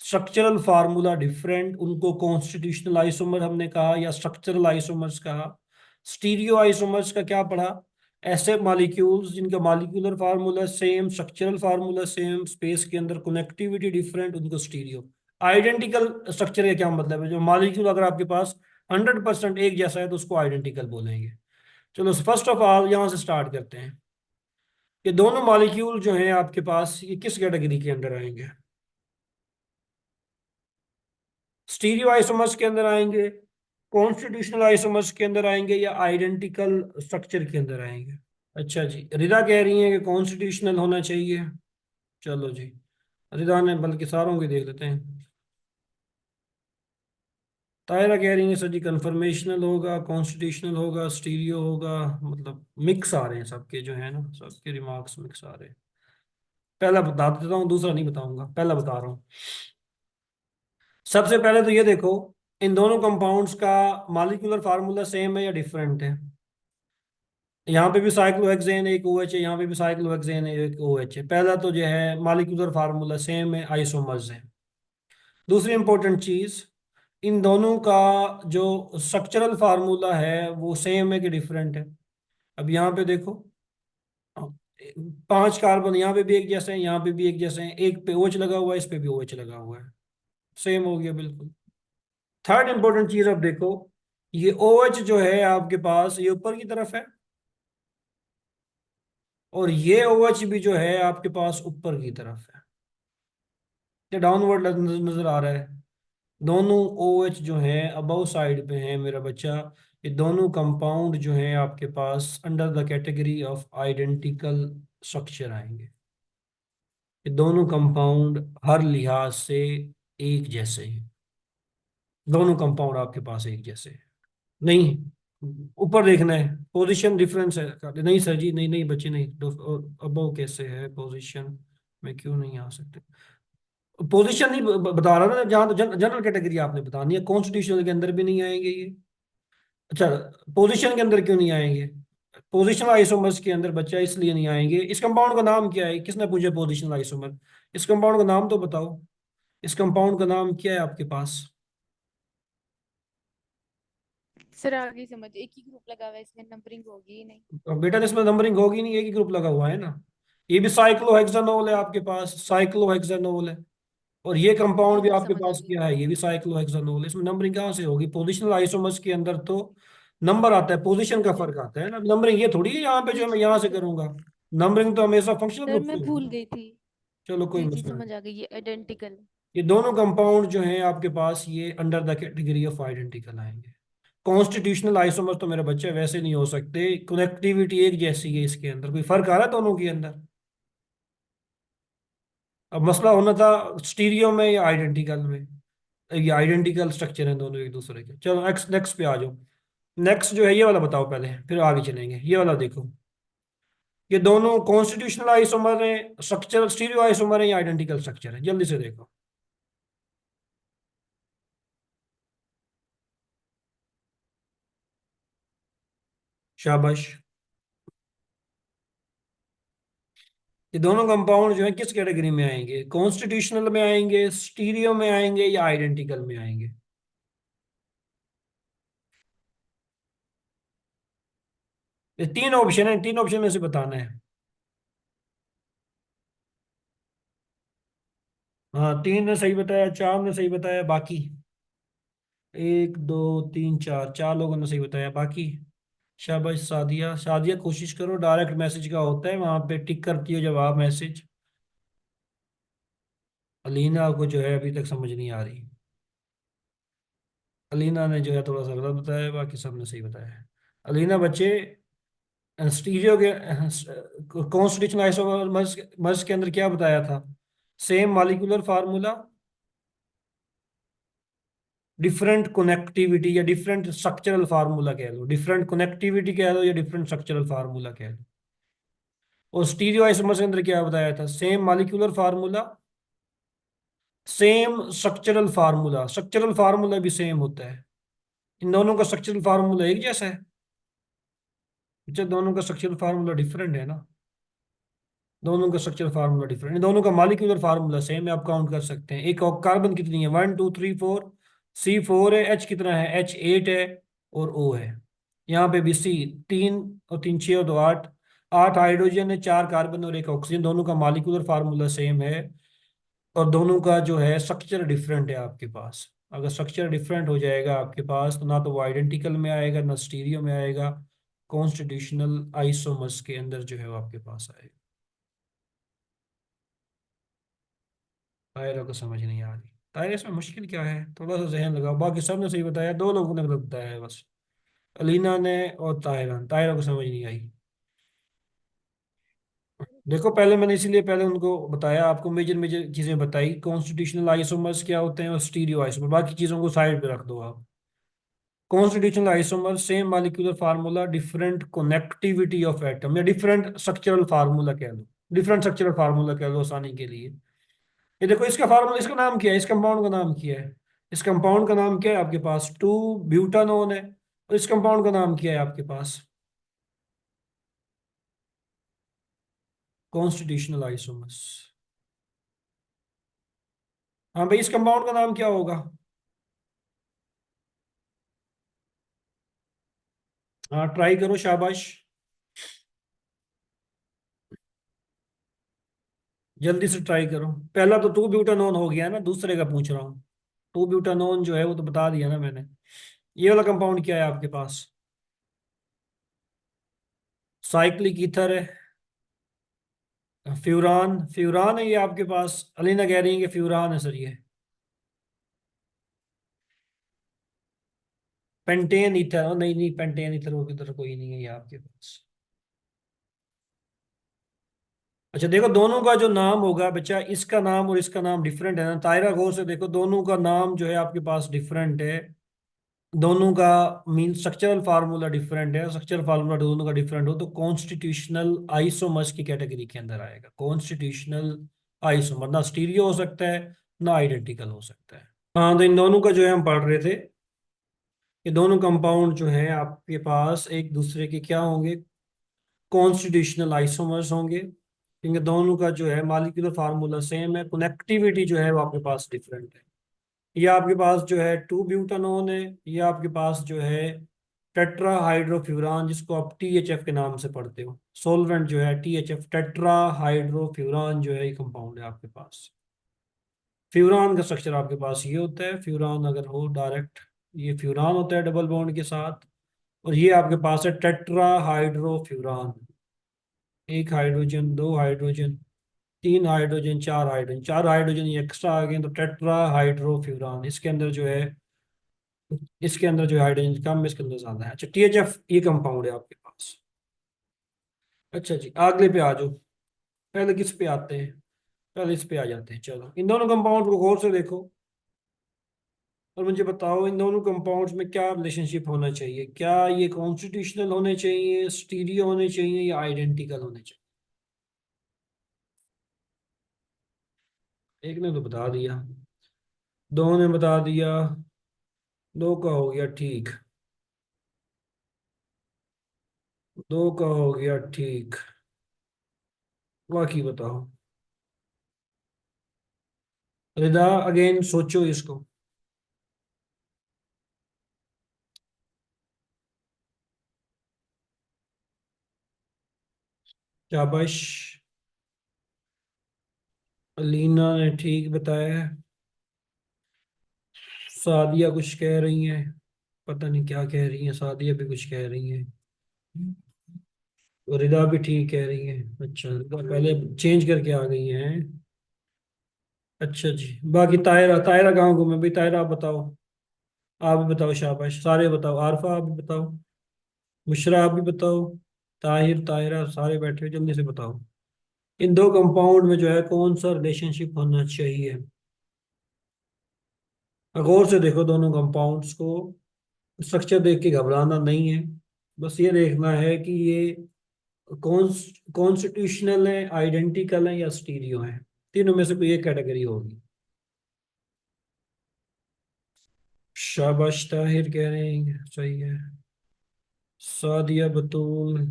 A: structural formula different, उनको कॉन्स्टिट्यूशनल आइसोमर हमने कहा या स्ट्रक्चरल आइसोमर्स कहा। स्टीरियो आइसोमर्स का क्या पढ़ा, ऐसे मॉलिक्यूल्स जिनका molecular formula same, structural formula same, space के अंदर कनेक्टिविटी डिफरेंट, उनको स्टीरियो आइडेंटिकल स्ट्रक्चर का क्या मतलब है? जो मॉलिक्यूल अगर आपके पास 100% एक जैसा है तो उसको आइडेंटिकल बोलेंगे। चलो फर्स्ट ऑफ ऑल यहाँ से स्टार्ट करते हैं। ये दोनों मॉलिक्यूल जो हैं आपके पास, ये किस कैटेगरी के अंदर आएंगे? स्टीरियो आइसोमर्स के अंदर आएंगे, कॉन्स्टिट्यूशनल आइसोमर्स के अंदर आएंगे, या आइडेंटिकल स्ट्रक्चर के अंदर आएंगे? अच्छा जी, रिदा कह रही है कि कॉन्स्टिट्यूशनल होना चाहिए। चलो जी, रिदा ने बल्कि सारों की देख लेते हैं। तायरा कह रही है सर जी कन्फर्मेशनल होगा, कॉन्स्टिट्यूशनल होगा, स्टीरियो होगा। मतलब मिक्स आ रहे हैं सबके जो है ना, सबके रिमार्क्स मिक्स आ रहे हैं। पहला बता देता हूँ, दूसरा नहीं बताऊंगा, पहला बता रहा हूँ। सबसे पहले तो ये देखो, इन दोनों कंपाउंड्स का मॉलिक्यूलर फार्मूला सेम है या डिफरेंट है? यहाँ पे भी साइक्लोहेक्सेन एक OH है, यहाँ पे भी साइक्लोहेक्सेन एक OH है। पहला तो जो है मॉलिक्यूलर फार्मूला सेम है, आइसोमर्स है। दूसरी इंपॉर्टेंट चीज, इन दोनों का जो स्ट्रक्चरल फार्मूला है वो सेम है कि डिफरेंट है? अब यहाँ पे देखो, 5 कार्बन यहाँ पे भी एक जैसे हैं, यहाँ पे भी एक जैसे हैं, एक पे OH लगा हुआ है, इस पे भी OH लगा हुआ है, सेम हो गया बिल्कुल। थर्ड इंपॉर्टेंट चीज अब देखो, ये OH जो है आपके पास ये ऊपर की तरफ है, और ये OH भी जो है आपके पास ऊपर की तरफ है। ये डाउनवर्ड नजर आ रहा है। दोनों OH जो है अबव साइड पे हैं मेरा बच्चा। ये दोनों कंपाउंड जो हैं आपके पास under the category of identical structure आएंगे। ये दोनों कंपाउंड हर लिहाज से एक जैसे हैं। दोनों कंपाउंड आपके पास एक जैसे हैं। नहीं, ऊपर देखना है, पोजीशन डिफरेंस है। नहीं सर जी, नहीं नहीं बच्चे नहीं, अबव कैसे है पोजीशन में, क्यों नहीं आ सकते? पोजीशन नहीं बता रहा ना, जहाँ तो जनरल कैटेगरी आपने बतानी है, कॉन्स्टिट्यूशनल के अंदर भी नहीं आएंगे ये। अच्छा, पोजीशन के अंदर क्यों नहीं आएंगे? पोजिशनल आइसोमर्स के अंदर बच्चा इसलिए नहीं आएंगे, इस कंपाउंड का नाम क्या है? किसने पूछा पोजिशनल आइसोमर? इस कंपाउंड का नाम तो बताओ, इस कंपाउंड का नाम क्या है आपके पास?
B: सर आगे समझ, एक ही ग्रुप लगा हुआ है, इसमें नंबरिंग होगी ही नहीं।
A: अब बेटा इसमें नंबरिंग होगी नहीं, एक ही ग्रुप लगा हुआ है ना। ये भी साइक्लोहेक्सानोल है आपके पास, साइक्लोहेक्सानोल है। और ये कंपाउंड
B: वो
A: भी
B: मैं
A: आपके
B: समझ आ
A: पास
B: गई।
A: क्या है? ये भी साइक्लोहेक्सानोल है। इसमें नंबरिंग कहाँ से होगी? पोजिशनल आइसोमर्स के अंदर तो नंबर आता है, पोजीशन का
B: जी
A: फर्क आता है ना। नंबरिंग ये थोड़ी है यहाँ पे
B: जी
A: जो मैं
B: जी
A: यहाँ
B: जी
A: से
B: सर।
A: करूंगा। नंबरिंग तो हमेशा फंक्शनल
B: सर
A: ग्रुप
B: मैं
A: से
B: भूल
A: होगी।
B: गई थी।
A: चलो कोई
B: जी जी
A: मसला नहीं।
B: समझ आ गई, ये आइडेंटिकल।
A: ये दोनों कंपाउंड जो हैं आपके पास ये under the category of identical आएंगे। कॉन्स्टिट्यूशनल आइसोमर तो मेरे बच्चे वैसे नहीं हो सकते, कनेक्टिविटी एक जैसी है, इसके अंदर कोई फर्क आ रहा है दोनों के अंदर? अब मसला होना था स्टीरियो में या आइडेंटिकल में। ये आइडेंटिकल स्ट्रक्चर है दोनों एक दूसरे के। चलो नेक्स्ट नेक्स्ट पे आ जाओ। नेक्स्ट जो है ये वाला बताओ पहले, फिर आगे चलेंगे। ये वाला देखो, ये दोनों कॉन्स्टिट्यूशनल आइसोमर है, स्ट्रक्चरल स्टीरियो आइसोमर है या आइडेंटिकल स्ट्रक्चर है? जल्दी से देखो। शाबाश। ये दोनों कंपाउंड जो है किस कैटेगरी में आएंगे? कॉन्स्टिट्यूशनल में आएंगे, स्टीरियो में आएंगे, या आइडेंटिकल में आएंगे? ये 3 ऑप्शन है, 3 ऑप्शन में से बताना है। हाँ, 3 ने सही बताया, 4 ने सही बताया, बाकी 1 2 3 4 लोगों ने सही बताया, बाकी शाबाश। सादिया, सादिया कोशिश करो, डायरेक्ट मैसेज का होता है वहां पे टिक करती है जवाब मैसेज। अलीना को जो है अभी तक समझ नहीं आ रही। अलीना ने जो है थोड़ा सा गलत बताया, बाकी सबने सही बताया। अलीना बच्चे, स्टीरियो के कॉन्स्टिट्यूशनल आइसोमर्स के अंदर क्या बताया था? Same molecular formula, different connectivity, या डिफरेंट स्ट्रक्चरल फार्मूला कह लो, डिफरेंट कनेक्टिविटी कह लो या डिफरेंट स्ट्रक्चरल फार्मूला कह लो। और स्टीरियो आइसोमर्स के अंदर क्या बताया था? Same molecular formula, same structural formula. Structural formula भी सेम होता है। इन दोनों का स्ट्रक्चरल फार्मूला एक जैसा है? अच्छा, दोनों का स्ट्रक्चरल फार्मूला डिफरेंट है ना। दोनों का स्ट्रक्चर फार्मूला डिफरेंट है, दोनों का मॉलिक्यूलर फार्मूला सेम है। आप काउंट कर सकते हैं, एक कार्बन कितनी है? 1 2 3 4। C4 है, H कितना है? H 8 है, और O है। यहाँ पे भी C 3 और 3 6 और 2 8। 8 हाइड्रोजन है, 4 कार्बन और 1 ऑक्सीजन। दोनों का मॉलिक्यूलर फार्मूला सेम है। और दोनों का जो है स्ट्रक्चर डिफरेंट है आपके पास। अगर स्ट्रक्चर डिफरेंट हो जाएगा आपके पास, तो ना तो वो आइडेंटिकल में आएगा ना स्टीरियो में आएगा, कॉन्स्टिट्यूशनल आइसोमर्स के अंदर जो है वो आपके पास आएगा। तायरा को समझ नहीं आ रही। तायरा इसमें मुश्किल क्या है, थोड़ा सा जहन लगाओ। बाकी सब ने सही बताया, दो लोगों ने गलत बताया है बस, अलीना ने और तायरा। तायरा को समझ नहीं आई। देखो पहले मैंने इसीलिए पहले उनको बताया, आपको मेजर मेजर चीजें बताई, कॉन्स्टिट्यूशनल आइसोमर्स क्या होते हैं और स्टीरियो आइसोमर, बाकी चीजों को साइड पे रख दो आप। Constitutional isomer same molecular formula, different connectivity of atom, या डिफरेंट स्ट्रक्चरल फार्मूला कह लो, डिफरेंट स्ट्रक्चरल फार्मूला कह लो आसानी के लिए। ये देखो इसका फार्मूला, इसका नाम क्या है, इस कंपाउंड का नाम क्या है, इस कंपाउंड का नाम क्या है आपके पास, टू ब्यूटानोन है। और इस कंपाउंड का नाम क्या है आपके पास, कॉन्स्टिट्यूशनल आइसोमर्स। हाँ भाई, इस कंपाउंड का नाम क्या होगा। हाँ ट्राई करो, शाबाश। जल्दी से ट्राई करो। पहला तो टू ब्यूटानोन हो गया ना, दूसरे का पूछ रहा हूँ। टू ब्यूटानोन जो है वो तो बता दिया ना मैंने। ये वाला कंपाउंड क्या है आपके पास, साइक्लिक ईथर है। फ्यूरान, फ्यूरान है ये आपके पास। अलीना कह रही है कि फ्यूरान है सर ये। पेंटेन ईथर, नहीं नहीं, पेंटेन ईथर वो किधर, कोई नहीं है ये आपके पास। अच्छा देखो, दोनों का जो नाम होगा बच्चा, इसका नाम और इसका नाम डिफरेंट है ना। तायरा गौर से देखो, दोनों का नाम जो है आपके पास डिफरेंट है। दोनों का मीन स्ट्रक्चरल फार्मूला डिफरेंट है। स्ट्रक्चरल फार्मूला दोनों का डिफरेंट हो तो कॉन्स्टिट्यूशनल आइसोमर्स की कैटेगरी के अंदर आएगा। कॉन्स्टिट्यूशनल आइसोमर ना स्टीरियो हो सकता है ना आइडेंटिकल हो सकता है। हाँ तो इन दोनों का जो है हम पढ़ रहे थे, ये दोनों कंपाउंड जो है आपके पास एक दूसरे के क्या होंगे, कॉन्स्टिट्यूशनल आइसोमर्स होंगे, क्योंकि दोनों का जो है मॉलिक्यूलर फार्मूला सेम है, कनेक्टिविटी जो है वो आपके पास डिफरेंट है। ये आपके पास जो है टू ब्यूटानोन है, ये आपके पास जो है टेट्रा हाइड्रोफ्यूरान, जिसको आप टीएचएफ के नाम से पढ़ते हो। सोलवेंट जो है टीएचएफ, टेट्रा हाइड्रोफ्यूरान जो है ये कंपाउंड है आपके पास। फ्यूरान का स्ट्रक्चर आपके पास ये होता है, फ्यूरान अगर हो डायरेक्ट, ये फ्यूरान होता है डबल बॉन्ड के साथ। और ये आपके पास है टेट्रा हाइड्रोफ्यूरान, एक हाइड्रोजन, दो हाइड्रोजन, तीन हाइड्रोजन, चार हाइड्रोजन, चार हाइड्रोजन ये एक्स्ट्रा आ गए तो टेट्रा हाइड्रोफ्यूरान। इसके अंदर जो है, इसके अंदर जो हाइड्रोजन कम है, इसके अंदर ज्यादा है। अच्छा टीएचएफ ये कंपाउंड है आपके पास। अच्छा जी अगले पे आ जाओ। पहले किस पे आते हैं, पहले इस पे आ जाते हैं। चलो इन दोनों कंपाउंड को गौर से देखो और मुझे बताओ इन दोनों कंपाउंड्स में क्या रिलेशनशिप होना चाहिए। क्या ये कॉन्स्टिट्यूशनल होने चाहिए, स्टीरियो होने चाहिए, या आइडेंटिकल होने चाहिए। एक ने तो बता दिया, दो ने बता दिया, दो का हो गया ठीक, दो का हो गया ठीक। बाकी बताओ। रिदा अगेन सोचो इसको। शाबाश, अलीना ने ठीक बताया है। सादिया कुछ कह रही है, पता नहीं क्या कह रही है, सादिया भी कुछ कह रही है। और रिदा भी ठीक कह रही है। अच्छा रिदा पहले चेंज करके आ गई हैं। अच्छा जी बाकी तायरा, तायरा कहाँ घूमे भाई, तायरा आप बताओ। आप भी बताओ, शाबाश सारे बताओ। आरफा आप भी बताओ, बुशरा आप भी बताओ, ताहिर तायरा सारे बैठे हो, जल्दी से बताओ। इन दो कंपाउंड में जो है कौन सा रिलेशनशिप होना चाहिए। गौर से देखो दोनों कंपाउंड्स को, स्ट्रक्चर देख के घबराना नहीं है। बस ये देखना है कि ये कॉन्स्टिट्यूशनल है, आइडेंटिकल है, या स्टीरियो है। तीनों में से कोई एक कैटेगरी होगी। शाबाश ताहिर कह रहे हैं सही है। सादिया बतूल,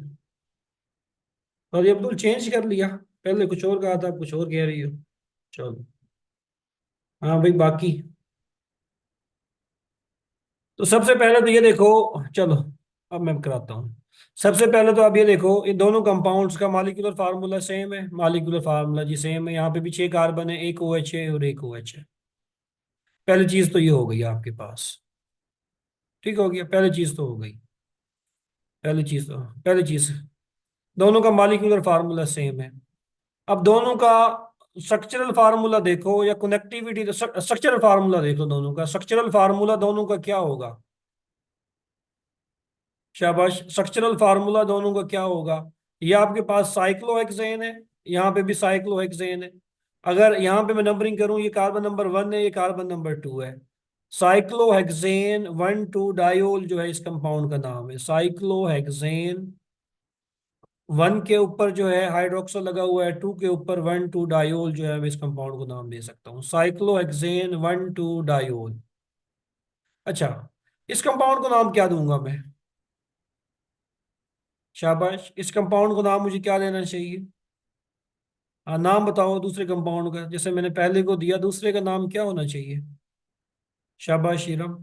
A: सादिया बतूल चेंज कर लिया, पहले कुछ और कहा था अब कुछ और कह रही हो। चलो हाँ भाई बाकी, तो सबसे पहले तो ये देखो, चलो अब मैं कराता हूँ। सबसे पहले तो आप ये देखो, इन दोनों कंपाउंड्स का मॉलिक्यूलर फार्मूला सेम है। मॉलिक्यूलर फार्मूला जी सेम है। यहाँ पे भी 6 कार्बन है, एक OH है और एक OH है। पहली चीज तो ये हो गई आपके पास। ठीक हो गया, पहली चीज तो हो गई। पहली चीज, दोनों का मॉलिक्यूलर फार्मूला सेम है। अब दोनों का स्ट्रक्चरल फार्मूला देखो या कनेक्टिविटी, स्ट्रक्चरल फार्मूला देखो दोनों का। स्ट्रक्चरल फार्मूला दोनों का क्या होगा? शाबाश, स्ट्रक्चरल फार्मूला दोनों का क्या होगा? ये आपके पास साइक्लोहेक्सेन है, यहाँ पे भी साइक्लोहेक्सेन है। अगर यहाँ पे मैं नंबरिंग करूं, ये कार्बन नंबर 1 है, ये कार्बन नंबर 2 है। साइक्लोहेक्सेन 1,2-डायोल जो है इस कंपाउंड का नाम है। साइक्लोहेक्सेन 1 के ऊपर जो है हाइड्रोक्सल लगा हुआ है, 2 के ऊपर 1,2-डायोल जो है मैं इस कंपाउंड को नाम दे सकता हूँ साइक्लोहेक्सेन 1,2-डायोल। अच्छा, इस कंपाउंड को नाम क्या दूंगा मैं? शाबाश, इस कंपाउंड को नाम मुझे क्या देना चाहिए? हाँ, नाम बताओ दूसरे कंपाउंड का, जैसे मैंने पहले को दिया, दूसरे का नाम क्या होना चाहिए? शाबाश शीरम।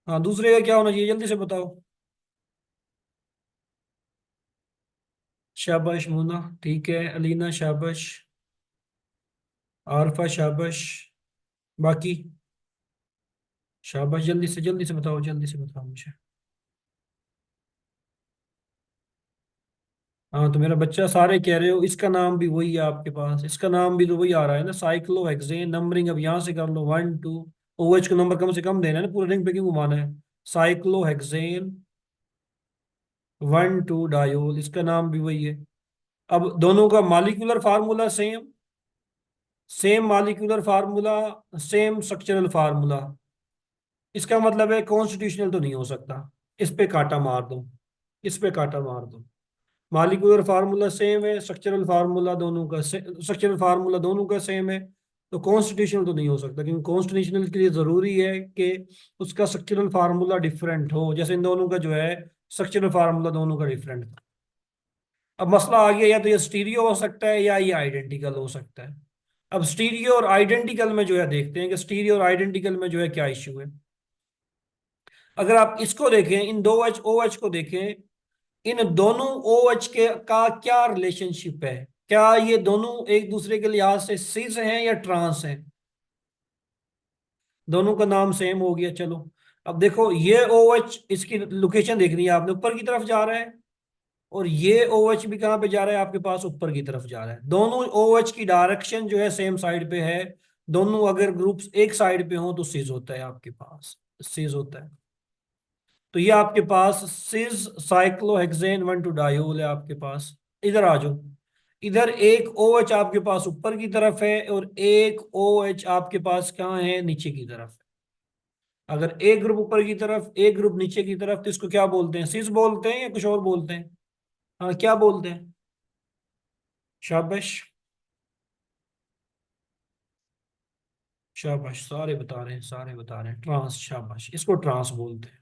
A: हाँ, दूसरे का क्या होना चाहिए, जल्दी से बताओ। शाबाश मुन्ना, ठीक है। अलीना शाबाश। आरफा शाबाश। बाकी? शाबाश, जल्दी से बताओ, जल्दी से बताओ मुझे। हाँ, तो मेरा बच्चा सारे कह रहे हो, इसका नाम भी वही है आपके पास, इसका नाम भी तो वही आ रहा है ना, साइक्लोहेक्सेन। नंबरिंग अब यहाँ से कर लो, 1 2। OH को नंबर कम से कम देना है ना, पूरे रिंग पे क्यों घुमाना है? साइक्लोहेक्सेन 1,2-डायोल, इसका नाम भी वही है। अब दोनों का molecular formula same, same molecular formula, same structural formula. इसका मतलब है कॉन्स्टिट्यूशनल तो नहीं हो सकता। इस पे कांटा मार दो, इस पे कांटा मार दो। मॉलिक्यूलर फार्मूला सेम है, स्ट्रक्चरल फार्मूला दोनों का सेम है। तो कॉन्स्टिट्यूशनल तो नहीं हो सकता, क्योंकि कॉन्स्टिट्यूशनल के लिए जरूरी है कि उसका स्ट्रक्चरल फार्मूला डिफरेंट हो। जैसे इन दोनों का जो है स्ट्रक्चरल फार्मूला दोनों का डिफरेंट। अब मसला आ गया, या तो ये स्टीरियो हो सकता है या ये आइडेंटिकल हो सकता है। अब स्टीरियो और आइडेंटिकल में जो है देखते हैं कि स्टीरियो और आइडेंटिकल में जो है क्या इश्यू है। अगर आप इसको देखें, इन दो एच ओ एच को देखें, इन दोनों ओ एच के का क्या रिलेशनशिप है? क्या ये दोनों एक दूसरे के लिहाज से सिस हैं या ट्रांस हैं? दोनों का नाम सेम हो गया, चलो। अब देखो, ये ओ एच, इसकी लोकेशन देखनी है आपने, ऊपर की तरफ जा रहा है। और ये ओ एच भी कहाँ पे जा रहा है आपके पास? ऊपर की तरफ जा रहा है। दोनों ओ एच की डायरेक्शन जो है सेम साइड पे है। दोनों अगर ग्रुप्स एक साइड पे हो तो सिस होता है आपके पास, सिस होता है। तो ये आपके पास सिस साइक्लोहेक्सेन 1,2-डायोल है आपके पास। इधर आ जाओ। इधर एक ओ एच आपके पास ऊपर की तरफ है और एक ओ एच आपके पास कहाँ है? नीचे की तरफ। अगर एक ग्रुप ऊपर की तरफ, एक ग्रुप नीचे की तरफ, तो इसको क्या बोलते हैं? सिस बोलते हैं या कुछ और बोलते हैं? हाँ, क्या बोलते हैं? शाबाश, शाबाश, सारे बता रहे हैं, सारे बता रहे हैं, ट्रांस। शाबाश, इसको ट्रांस बोलते हैं।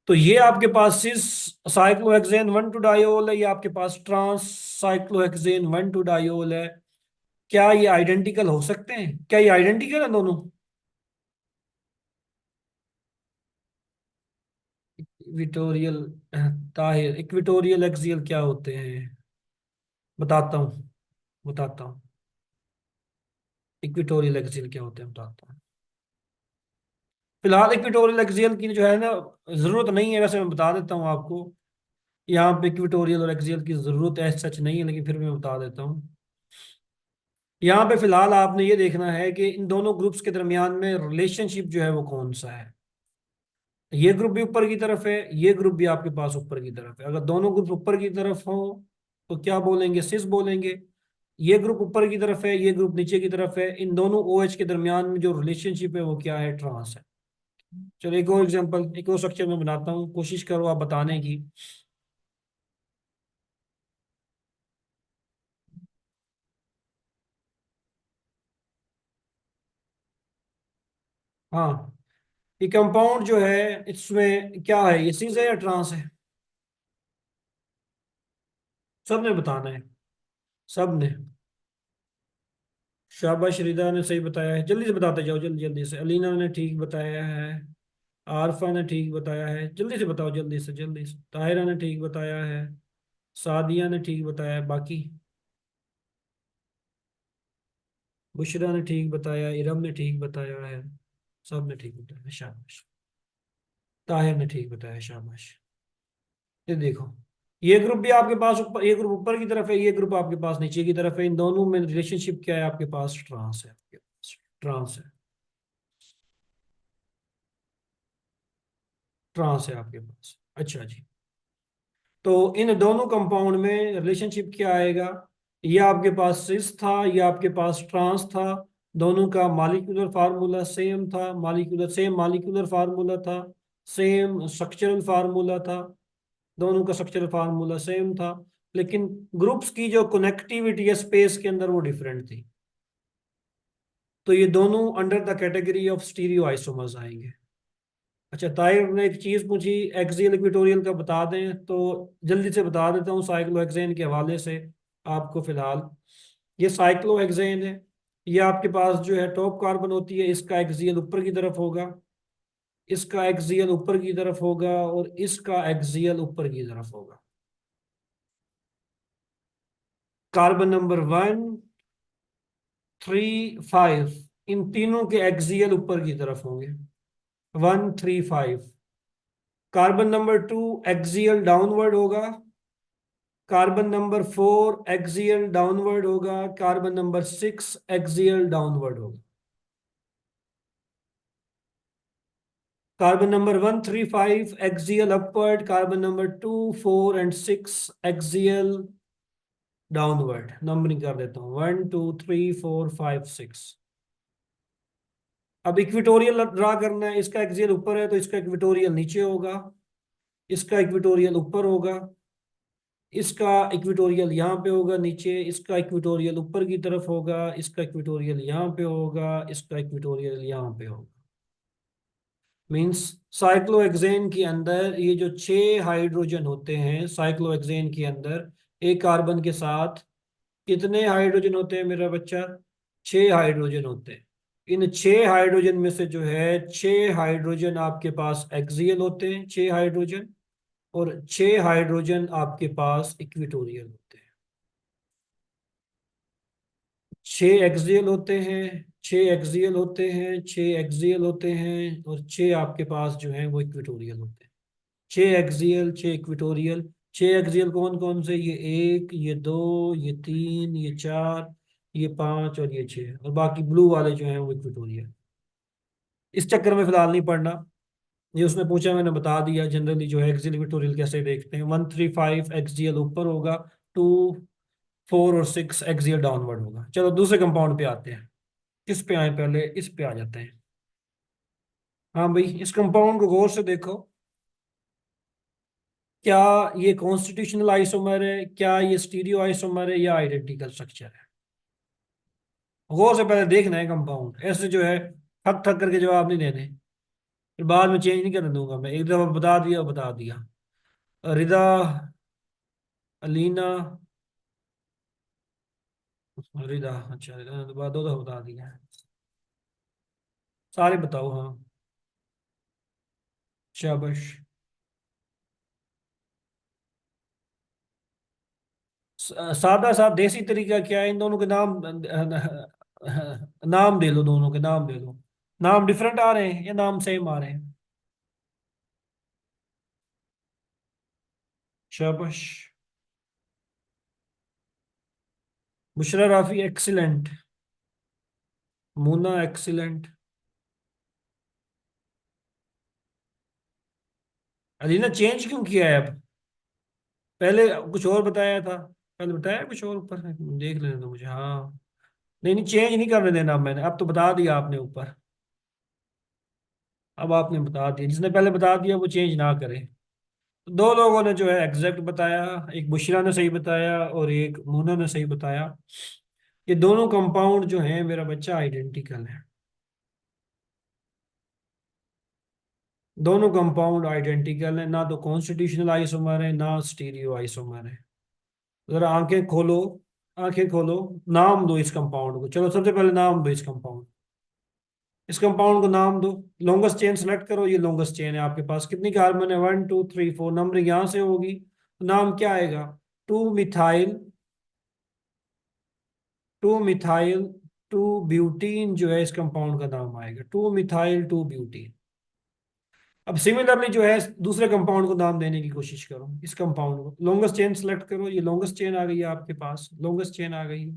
A: तो ये आपके पास सिस साइक्लोहेक्सेन 1,2-डायोल है, ये आपके पास ट्रांस साइक्लोहेक्सेन 1,2-डायोल है। क्या ये आइडेंटिकल हो सकते हैं? क्या ये आइडेंटिकल है दोनों? इक्विटोरियल, ताहिर, इक्विटोरियल एक्सियल क्या होते हैं? बताता हूँ, बताता हूँ। इक्विटोरियल एक्सियल क्या होते हैं बताता हूँ। फिलहाल इक्विटोरियल एक्सियल की जो है ना, जरूरत नहीं है, वैसे मैं बता देता हूँ आपको। यहाँ पे इक्विटोरियल और एक्सियल की जरूरत है सच नहीं है, लेकिन फिर मैं बता देता हूँ। यहाँ पे फिलहाल आपने ये देखना है कि इन दोनों ग्रुप्स के दरमियान में रिलेशनशिप जो है वो कौन सा है। ये ग्रुप भी ऊपर की तरफ है, ये ग्रुप भी आपके पास ऊपर की तरफ है। अगर दोनों ग्रुप ऊपर की तरफ हो तो क्या बोलेंगे? सिस बोलेंगे। ये ग्रुप ऊपर की तरफ है, ये ग्रुप नीचे की तरफ है, इन दोनों ओ एच के दरमियान में जो रिलेशनशिप है वो क्या है? ट्रांस है। चलो, एक और एग्जांपल, एक और स्ट्रक्चर में बनाता हूँ, कोशिश करो आप बताने की। हाँ, ये कंपाउंड जो है इसमें क्या है? ये सिस है या ट्रांस है? सबने बताना है, सबने। शाबाश, रिदा ने सही बताया है। जल्दी से बताते जाओ, जल्दी जल्दी से। अलीना ने ठीक बताया है। आरफा ने ठीक बताया है, जल्दी से बताओ, जल्दी से जल्दी से। ताहिरा ने ठीक बताया है, सादिया ने ठीक बताया है, बाकी बुशरा ने ठीक बताया, इरम ने ठीक बताया है, सब ने ठीक बताया, शाबाश। ताहिर ने ठीक बताया, शाबाश। ये देखो, ये ग्रुप भी आपके पास ऊपर, ये ग्रुप ऊपर की तरफ है, ये ग्रुप आपके पास नीचे की तरफ है। इन दोनों में रिलेशनशिप क्या है आपके पास? ट्रांस है आपके पास, ट्रांस है, ट्रांस है आपके पास। अच्छा जी, तो इन दोनों कंपाउंड में रिलेशनशिप क्या आएगा? ये आपके पास सिस था, ये आपके पास ट्रांस था। दोनों का मालिक्यूलर फार्मूला सेम था, मालिक्यूलर सेम मालिक्यूलर फार्मूला था, सेम स्ट्रक्चरल फार्मूला था, दोनों का स्ट्रक्चरल फार्मूला सेम था। लेकिन ग्रुप्स की जो कनेक्टिविटी है स्पेस के अंदर वो डिफरेंट थी। तो ये दोनों under the category of stereo isomers आएंगे। अच्छा, ताहिर ने एक चीज पूछी, एक्सियल इक्वेटोरियल का बता दें, तो जल्दी से बता देता हूँ साइक्लोहेक्सेन के हवाले से आपको। फिलहाल ये साइक्लोहेक्सेन है, ये आपके पास जो है टॉप कार्बन होती है, इसका एक्सियल ऊपर की तरफ होगा, इसका एक्सियल ऊपर की तरफ होगा, और इसका एक्सियल ऊपर की तरफ होगा। कार्बन नंबर 1, 3, 5, इन तीनों के एक्सियल ऊपर की तरफ होंगे, 1, 3, 5। कार्बन नंबर 2 एक्सियल डाउनवर्ड होगा, कार्बन नंबर 4 एक्सियल डाउनवर्ड होगा, कार्बन नंबर 6 एक्सियल डाउनवर्ड होगा। Carbon number 1, 3, 5 axial upward, carbon number 2, 4 and 6 axial downward. Numbering कर देता हूँ, 1, 2, 3, 4, 5, 6। अब इक्विटोरियल ड्रा करना है, इसका एक्सियल ऊपर है तो इसका इक्विटोरियल नीचे होगा, इसका इक्विटोरियल ऊपर होगा, इसका इक्विटोरियल यहाँ पे होगा नीचे, इसका इक्विटोरियल ऊपर की तरफ होगा, इसका इक्विटोरियल यहाँ पे होगा, इसका इक्विटोरियल यहाँ पे होगा। मींस साइक्लोहेक्सेन के अंदर ये जो 6 हाइड्रोजन होते हैं, साइक्लोहेक्सेन के अंदर एक कार्बन के साथ कितने हाइड्रोजन होते हैं मेरा बच्चा? 6 हाइड्रोजन होते हैं। इन 6 हाइड्रोजन में से जो है 6 हाइड्रोजन आपके पास एक्सियल होते हैं, 6 हाइड्रोजन, और 6 हाइड्रोजन आपके पास इक्विटोरियल होते हैं। 6 एक्सियल होते हैं, 6 एक्सियल होते हैं, 6 एक्सियल होते हैं, और 6 आपके पास जो है वो इक्विटोरियल होते हैं। 6 एक्सियल, 6 इक्विटोरियल। 6 एक्सियल कौन कौन से? ये 1, ये 2, ये 3, ये 4, ये 5 और ये 6, और बाकी ब्लू वाले जो हैं वो इक्विटोरियल। इस चक्कर में फिलहाल नहीं पढ़ना, ये उसने पूछा मैंने बता दिया। जनरली जो है एक्सियल इक्वेटोरियल कैसे देखते हैं, 1, 3, 5 एक्सियल ऊपर होगा, 2, 4 और 6 एक्सियल डाउनवर्ड होगा। चलो दूसरे कंपाउंड पे आते हैं, किस पे आए? पहले इस पे आ जाते हैं। हाँ भाई, इस कंपाउंड को गौर से देखो, क्या ये कॉन्स्टिट्यूशनल आइसोमर है, क्या ये स्टीरियो आइसोमर है, या आइडेंटिकल स्ट्रक्चर है? गौर से पहले देखना है कंपाउंड, ऐसे जो है ठक ठक करके जवाब नहीं देने, फिर बाद में चेंज नहीं करने दूंगा मैं। एक दफा बता दिया, बता दिया। रिदा, अलीना, रिदा, अच्छा रिदा ने तो दो दफा बता दिया है। सारे बताओ, हाँ, शाबाश। सादा सा देसी तरीका क्या है? इन दोनों के नाम, नाम दे लो, दोनों के नाम दे दो। नाम डिफरेंट आ रहे हैं या नाम सेम आ रहे हैं? शाबाश। Bushra Rafi excellent, Muna excellent, Alina change क्यों किया है अब? पहले कुछ और बताया था, पहले बताया कुछ और ऊपर है, देख लेने दो मुझे। हाँ, नहीं नहीं, चेंज नहीं करने देना मैंने, अब तो बता दिया आपने ऊपर। अब आपने बता दिया, जिसने पहले बता दिया वो चेंज ना करे। दो लोगों ने जो है एग्जैक्ट बताया, एक बुशरा ने सही बताया और एक मोना ने सही बताया। ये दोनों कंपाउंड जो हैं मेरा बच्चा आइडेंटिकल है, दोनों कंपाउंड आइडेंटिकल है, ना तो कॉन्स्टिट्यूशनल आइसोमर है ना स्टीरियो आइसोमर है। जरा आंखें खोलो, आंखें खोलो, नाम दो इस कंपाउंड को। चलो सबसे पहले नाम दो इस कंपाउंड। इस कंपाउंड को नाम दो। लॉन्गेस्ट चेन सेलेक्ट करो, ये लॉन्गेस्ट चेन है आपके पास। कितनी कार्बन है? 1 2 3 4। नंबरिंग यहां से होगी, तो नाम क्या आएगा? 2 मिथाइल, 2 मिथाइल 2 ब्यूटीन जो है इस कंपाउंड का नाम आएगा, 2 मिथाइल 2 ब्यूटीन। अब सिमिलरली जो है दूसरे कंपाउंड को नाम देने की कोशिश करो। इस कंपाउंड को लॉन्गेस्ट चेन सेलेक्ट करो, ये लॉन्गेस्ट चेन आ गई है आपके पास, लॉन्गेस्ट चेन आ गई है,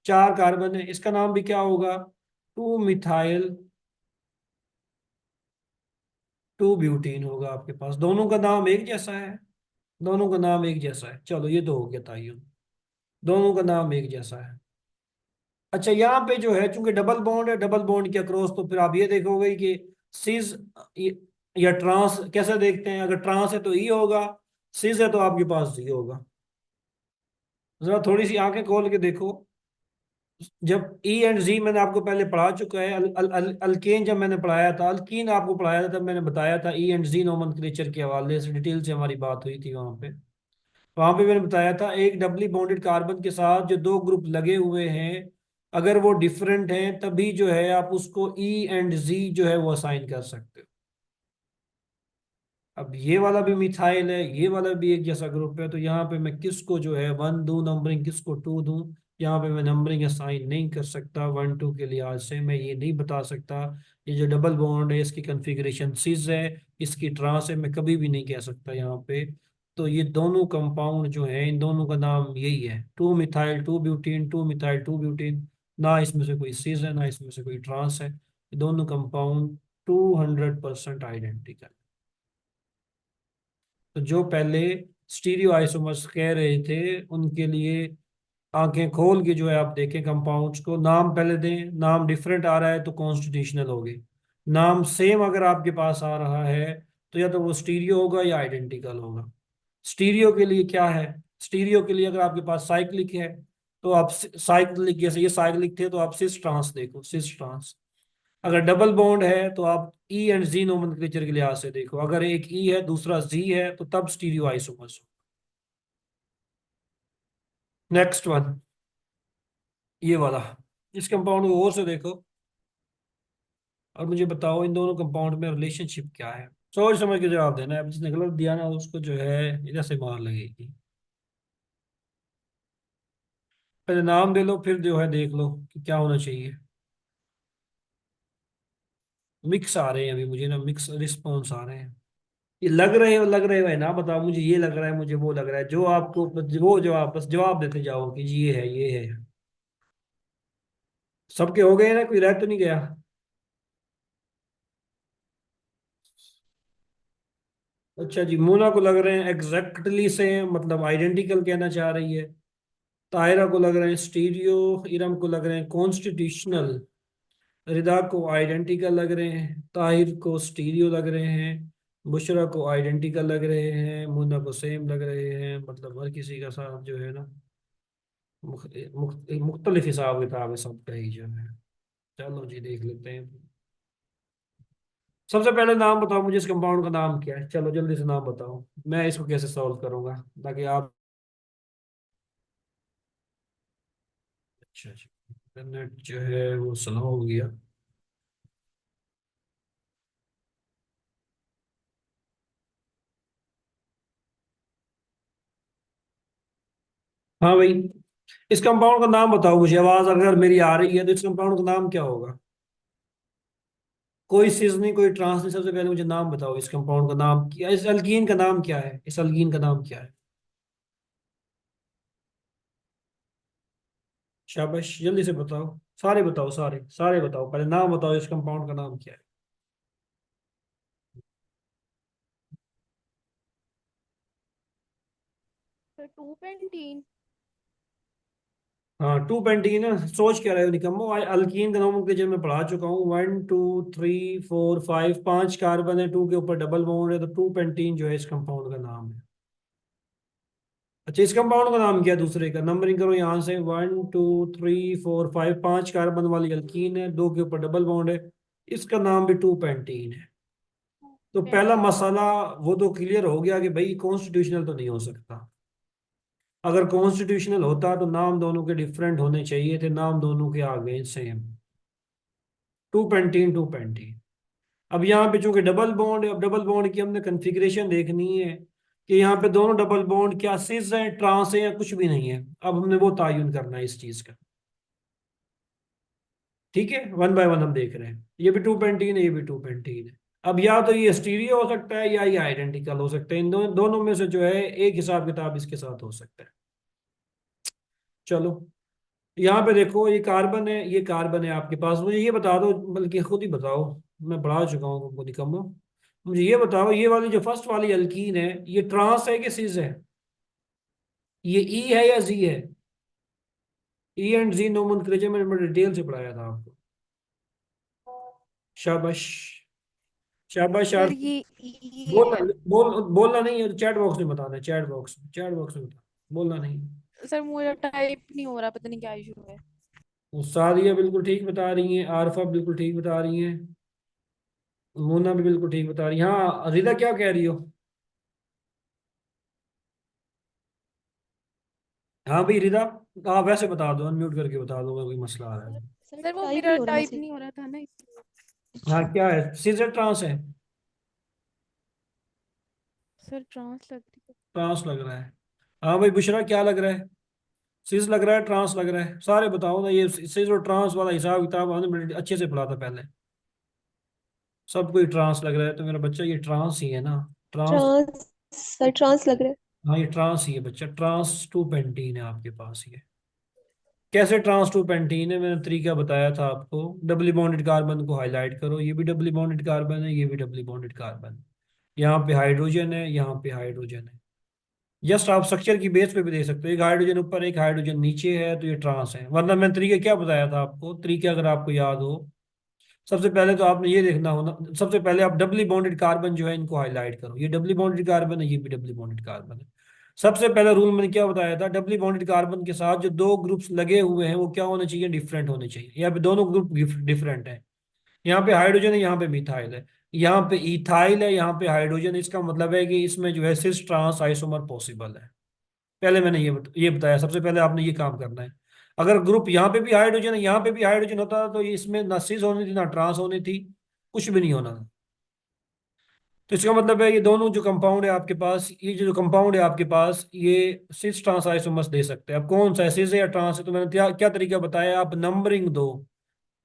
A: 4 कार्बन है। इसका नाम भी क्या होगा? 2 मिथाइल 2 ब्यूटीन होगा आपके पास। दोनों का नाम एक जैसा है, दोनों का नाम एक जैसा है। चलो ये तो हो गया तायुन, दोनों का नाम एक जैसा है। अच्छा यहाँ पे जो है चूंकि डबल बॉन्ड है, डबल बॉन्ड के अक्रॉस, तो फिर आप ये देखोगे कि सिज या ट्रांस कैसे देखते हैं? अगर ट्रांस है तो ई होगा, सिज है तो आपके पास जी होगा। जरा थोड़ी सी आंखें खोल के देखो। जब ई एंड जी मैंने आपको पहले पढ़ा चुका है, अल्केन जब मैंने पढ़ाया था, अल्कीन आपको पढ़ाया था, तब मैंने बताया था ई एंड जी नोमेनक्लेचर के हवाले से डिटेल से हमारी बात हुई थी वहां पे। वहां पे मैंने बताया था एक डबली बॉन्डेड कार्बन के साथ जो दो ग्रुप लगे हुए हैं, अगर वो डिफरेंट हैं तभी जो है आप उसको ई एंड जी जो है वो असाइन कर सकते हो। अब ये वाला भी मिथाइल है, ये वाला भी एक जैसा ग्रुप है, तो यहाँ पे मैं किसको जो है 1 दूं नंबरिंग, किसको 2 दूं? यहाँ पे मैं नंबरिंग असाइन नहीं कर सकता 1 2 के लिहाज से। मैं ये नहीं बता सकता ये जो डबल बॉन्ड है इसकी कन्फिग्रेशन सिस है, इसकी ट्रांस है, मैं कभी भी नहीं कह सकता यहाँ पे। तो ये दोनों कंपाउंड जो है इन दोनों का नाम यही है, 2 मिथाइल 2 ब्यूटीन, 2 मिथाइल 2 ब्यूटीन। ना इसमें से कोई सिस है, ना इसमें से कोई ट्रांस है, ये दोनों कंपाउंड 200% आइडेंटिकल। तो जो पहले स्टीरियो आइसोमर्स कह रहे थे उनके लिए आंखें खोल के जो है आप देखें कंपाउंड्स को, नाम पहले दें। नाम डिफरेंट आ रहा है तो कॉन्स्टिट्यूशनल हो गए, नाम सेम अगर आपके पास आ रहा है तो या तो वो स्टीरियो होगा या आइडेंटिकल होगा। स्टीरियो के लिए क्या है? स्टीरियो के लिए अगर आपके पास साइक्लिक है तो आप साइक्लिक, जैसे ये साइक्लिक थे तो आप सिस ट्रांस देखो, सिस ट्रांस। अगर डबल बॉन्ड है तो आप ई एंड जी नोमेनक्लेचर के लिहाज से देखो, अगर एक ई है दूसरा जी है तो तब स्टीरियो आइसोमर्स। नेक्स्ट वन, ये वाला। इस कंपाउंड को और से देखो और मुझे बताओ इन दोनों कंपाउंड में रिलेशनशिप क्या है। सोच समझ के जवाब देना है, अब जिसने गलत दिया ना उसको जो है इधर से मार लगेगी। पहले नाम दे लो फिर जो है देख लो कि क्या होना चाहिए। मिक्स आ रहे हैं अभी मुझे ना, मिक्स रिस्पॉन्स आ रहे हैं। ये लग रहे हो है ना, बताओ मुझे, ये लग रहा है मुझे, वो लग रहा है, जो आपको वो जवाब, बस जवाब देते जाओ कि जी ये है ये है। सबके हो गए ना, कोई रह तो नहीं गया? अच्छा जी, मोना को लग रहे हैं एग्जैक्टली से, मतलब आइडेंटिकल कहना चाह रही है। तायरा को लग रहे हैं स्टीरियो, इरम को लग रहे हैं कॉन्स्टिट्यूशनल, रिदा को आइडेंटिकल लग रहे हैं, ताहिर को स्टीरियो लग रहे हैं, बुशरा को आइडेंटिकल लग रहे हैं, मुन्ना को सेम लग रहे हैं। मतलब हर किसी का साथ जो है ना मुख्तलिफ हिसाब किताब है सबका ही जो है। चलो जी देख लेते हैं। सबसे पहले नाम बताओ मुझे, इस कंपाउंड का नाम क्या है? चलो जल्दी से नाम बताओ, मैं इसको कैसे सॉल्व करूंगा ताकि आप। अच्छा अच्छा, इंटरनेट जो है वो स्लो हो गया। हाँ भाई, इस कंपाउंड का नाम बताओ मुझे, आवाज अगर मेरी आ रही है तो इस कंपाउंड का नाम क्या होगा? कोई सिज नहीं, कोई ट्रांस नहीं, सबसे पहले मुझे नाम बताओ इस कंपाउंड का नाम क्या, इस अल्कीन का नाम क्या है, इस अल्कीन का नाम क्या है? शाबाश, जल्दी से बताओ, सारे बताओ, सारे सारे बताओ, पहले नाम बताओ इस कंपाउंड का नाम क्या है?
B: तो 2 पेंटीन।
A: हाँ 2 पेंटीन है, सोच क्या रहे हो निकम्मो? अल्कीन का नोमेनक्लेचर मैं पढ़ा चुका हूँ, 1 2 3 4 5, 5 कार्बन है, 2 के ऊपर डबल बॉन्ड है, तो 2 पेंटीन जो है इस कंपाउंड का नाम है। अच्छा इस कंपाउंड का नाम क्या है दूसरे का? नंबरिंग करो यहाँ से, 1 2 3 4 5, 5 कार्बन वाली अल्कीन है, 2 के ऊपर डबल बॉन्ड है, इसका नाम भी 2 पेंटीन है। तो पहला
B: पेंटीन।
A: मसाला वो तो क्लियर हो गया कि भाई कॉन्स्टिट्यूशनल तो नहीं हो सकता। अगर कॉन्स्टिट्यूशनल होता तो नाम दोनों के डिफरेंट होने चाहिए थे, नाम दोनों के आ गए same. Two pentene two pentene. अब यहाँ पे चूंकि डबल बॉन्ड है, अब डबल बॉन्ड की हमने कन्फिग्रेशन देखनी है कि यहाँ पे दोनों डबल बॉन्ड क्या सिस है, ट्रांस है, या कुछ भी नहीं है। अब हमने वो तयन करना है इस चीज का। ठीक है, वन बाय वन हम देख रहे हैं। ये भी टू पेंटीन है, ये भी टू पेंटीन है। अब या तो ये स्टीरियो हो सकता है या ये आइडेंटिकल हो सकता है। इन दोनों में से जो है एक हिसाब किताब इसके साथ हो सकता है। चलो, यहाँ पे देखो ये कार्बन है, ये कार्बन है आपके पास। मुझे ये बता दो, बल्कि खुद ही बताओ, मैं पढ़ा चुका हूँ तुमको निकम्मो। मुझे ये बताओ, ये वाली जो फर्स्ट वाली अल्कीन है, ये ट्रांस है कि सिस है? ये ई है या जी है? ई एंड जी नोमेनक्लेचर मैंने बड़े डिटेल से पढ़ाया था आपको। शाबाश, शाबाश
B: सर
A: यार।
B: ये ई
A: बोलना,
B: है।
A: बोलना नहीं है, चैट बॉक्स में बताना है, चैट बॉक्स में, चैट बॉक्स में बता, बोलना नहीं।
B: सर मुझे टाइप नहीं हो रहा, पता नहीं क्या इशू है।
A: वो सादिया बिल्कुल ठीक बता रही हैं, आरफा बिल्कुल ठीक बता रही हैं, मोना भी बिल्कुल ठीक बता रही है। हाँ रिदा क्या कह रही हो? हाँ भाई रिदा, आप वैसे बता दो, अनम्यूट करके बता दो अगर कोई मसला आ रहा
C: सर
A: है।
C: सर
B: सर वो
C: टाइप
B: मेरा
C: नहीं हो रहा
B: टाइप
C: मैसेज।
B: नहीं हो रहा था ना इसलिए।
A: हाँ क्या है, सीजर ट्रांस है?
B: सर ट्रांस लग रही है।
A: ट्रांस लग रहा है। हाँ भाई बुशरा क्या लग रहा है? सीज लग रहा है, ट्रांस लग रहा है? सारे बताओ ना, ये सीज और ट्रांस वाला हिसाब किताब हमने बड़े अच्छे से पढ़ा था पहले। सब कोई ट्रांस लग रहा है तो मेरा बच्चा ये ट्रांस ही है ना? ट्रांस।
C: ट्रांस, सर ट्रांस लग रहा है।
A: हाँ ये ट्रांस ही है बच्चा, ट्रांस टू पेंटीन है आपके पास ये। कैसे ट्रांस टू पेंटीन है, मैंने तरीका बताया था आपको। डबली बॉन्डेड कार्बन को हाईलाइट करो, ये भी डबली बॉन्डेड कार्बन है, ये भी डबली बॉन्डेड कार्बन है। यहाँ पे हाइड्रोजन है, यहाँ पे हाइड्रोजन है। जस्ट आप स्ट्रक्चर की बेस पे भी देख सकते हो, एक हाइड्रोजन ऊपर एक हाइड्रोजन नीचे है, तो ये ट्रांस है। वरना मैंने तरीके क्या बताया था आपको, तरीके अगर आपको याद हो, सबसे पहले तो आपने ये देखना होना, सबसे पहले आप डबली बॉन्डेड कार्बन जो है इनको हाईलाइट करो। ये डबली बॉन्डेड कार्बन है, ये भी डबली बॉन्डेड कार्बन है। सबसे पहले रूल मैंने क्या बताया था, डबली बॉन्डेड कार्बन के साथ जो दो ग्रुप्स लगे हुए हैं वो क्या होने चाहिए, डिफरेंट होने चाहिए। यहाँ पे दोनों ग्रुप डिफरेंट है। यहाँ पे हाइड्रोजन है, यहाँ पे मिथाइल है। यहाँ पे इथाइल है, यहाँ पे हाइड्रोजन है। इसका मतलब है कि इसमें जो है सिस ट्रांस आइसोमर पॉसिबल है। पहले मैंने ये बताया, सबसे पहले आपने ये काम करना है। अगर ग्रुप यहाँ पे भी हाइड्रोजन है, यहाँ पे भी हाइड्रोजन होता तो इसमें ना सिस होनी थी ना ट्रांस होनी थी, कुछ भी नहीं होना था। तो इसका मतलब है ये दोनों जो कंपाउंड है आपके पास, ये जो कंपाउंड है आपके पास, ये सिस ट्रांस आइसोमर्स दे सकते हैं। अब कौन सा है, सिस है या ट्रांस है? तो मैंने क्या क्या तरीका बताया, आप नंबरिंग दो।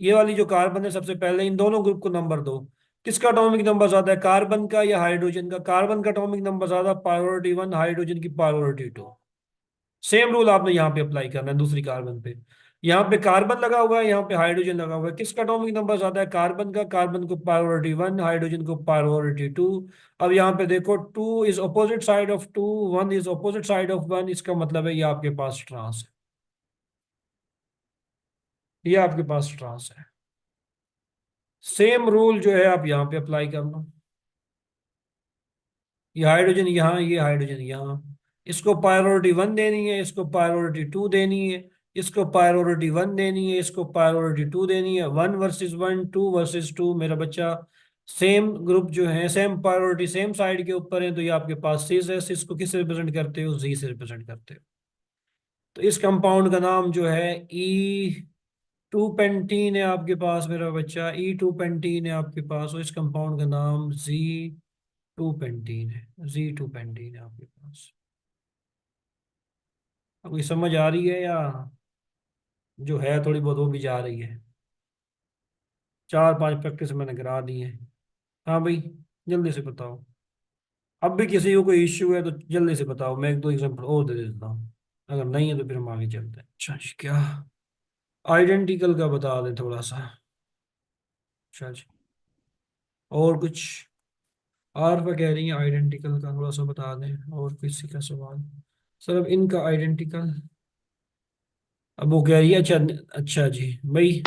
A: ये वाली जो कार्बन है, सबसे पहले इन दोनों ग्रुप को नंबर दो। किसका एटॉमिक नंबर ज्यादा है, कार्बन का या हाइड्रोजन का? कार्बन का एटॉमिक नंबर ज्यादा, प्रायोरिटी 1, हाइड्रोजन की प्रायोरिटी 2। सेम रूल आपने यहाँ पे अप्लाई करना है दूसरी कार्बन पे। यहाँ पे कार्बन लगा हुआ है, यहाँ पे हाइड्रोजन लगा हुआ है, किसका एटॉमिक नंबर ज्यादा है, कार्बन का। कार्बन को प्रायोरिटी 1, हाइड्रोजन को प्रायोरिटी 2। अब यहाँ पे देखो, 2 is opposite side of 2, 1 is opposite side of 1। इसका मतलब है ये आपके पास ट्रांस है, ये आपके पास ट्रांस है। सेम रूल जो है आप यहाँ पे अप्लाई करना। ये हाइड्रोजन यहाँ, ये हाइड्रोजन यहाँ। इसको प्रायोरिटी 1 देनी है, इसको प्रायोरिटी 2 देनी है। इसको प्रायोरिटी 1 देनी है, इसको प्रायोरिटी 2 देनी है। 1 वर्सेस 1, 2 वर्सेस 2, मेरा बच्चा। सेम ग्रुप जो है, सेम प्रायोरिटी, सेम साइड के ऊपर है, तो ये आपके पास सिस है। सिस को किससे रिप्रेजेंट करते हो, जी से रिप्रेजेंट करते हो। तो इस कंपाउंड का नाम जो है ई टू पेंटीन है आपके पास मेरा बच्चा, ई टू पेंटीन है आपके पास। और इस कंपाउंड का नाम जी टू पेंटीन है, जी टू पेंटीन है आपके पास। अब ये समझ आ रही है, या जो है थोड़ी बहुत वो भी जा रही है? 4-5 प्रैक्टिस मैंने करा दी है। हाँ भाई, जल्दी से बताओ। अब भी किसी को कोई इश्यू है तो जल्दी से बताओ, मैं एक दो एग्जांपल और दे देता हूँ। अगर नहीं है तो फिर हम आगे चलते हैं। अच्छा जी, क्या आइडेंटिकल का बता दें थोड़ा सा। अच्छा जी, और कुछ? आरफा कह रही है आइडेंटिकल का थोड़ा सा बता दें, और किसी का सवाल? सर अब इनका आइडेंटिकल, अब वो कह रही है, अच्छा। अच्छा जी भाई,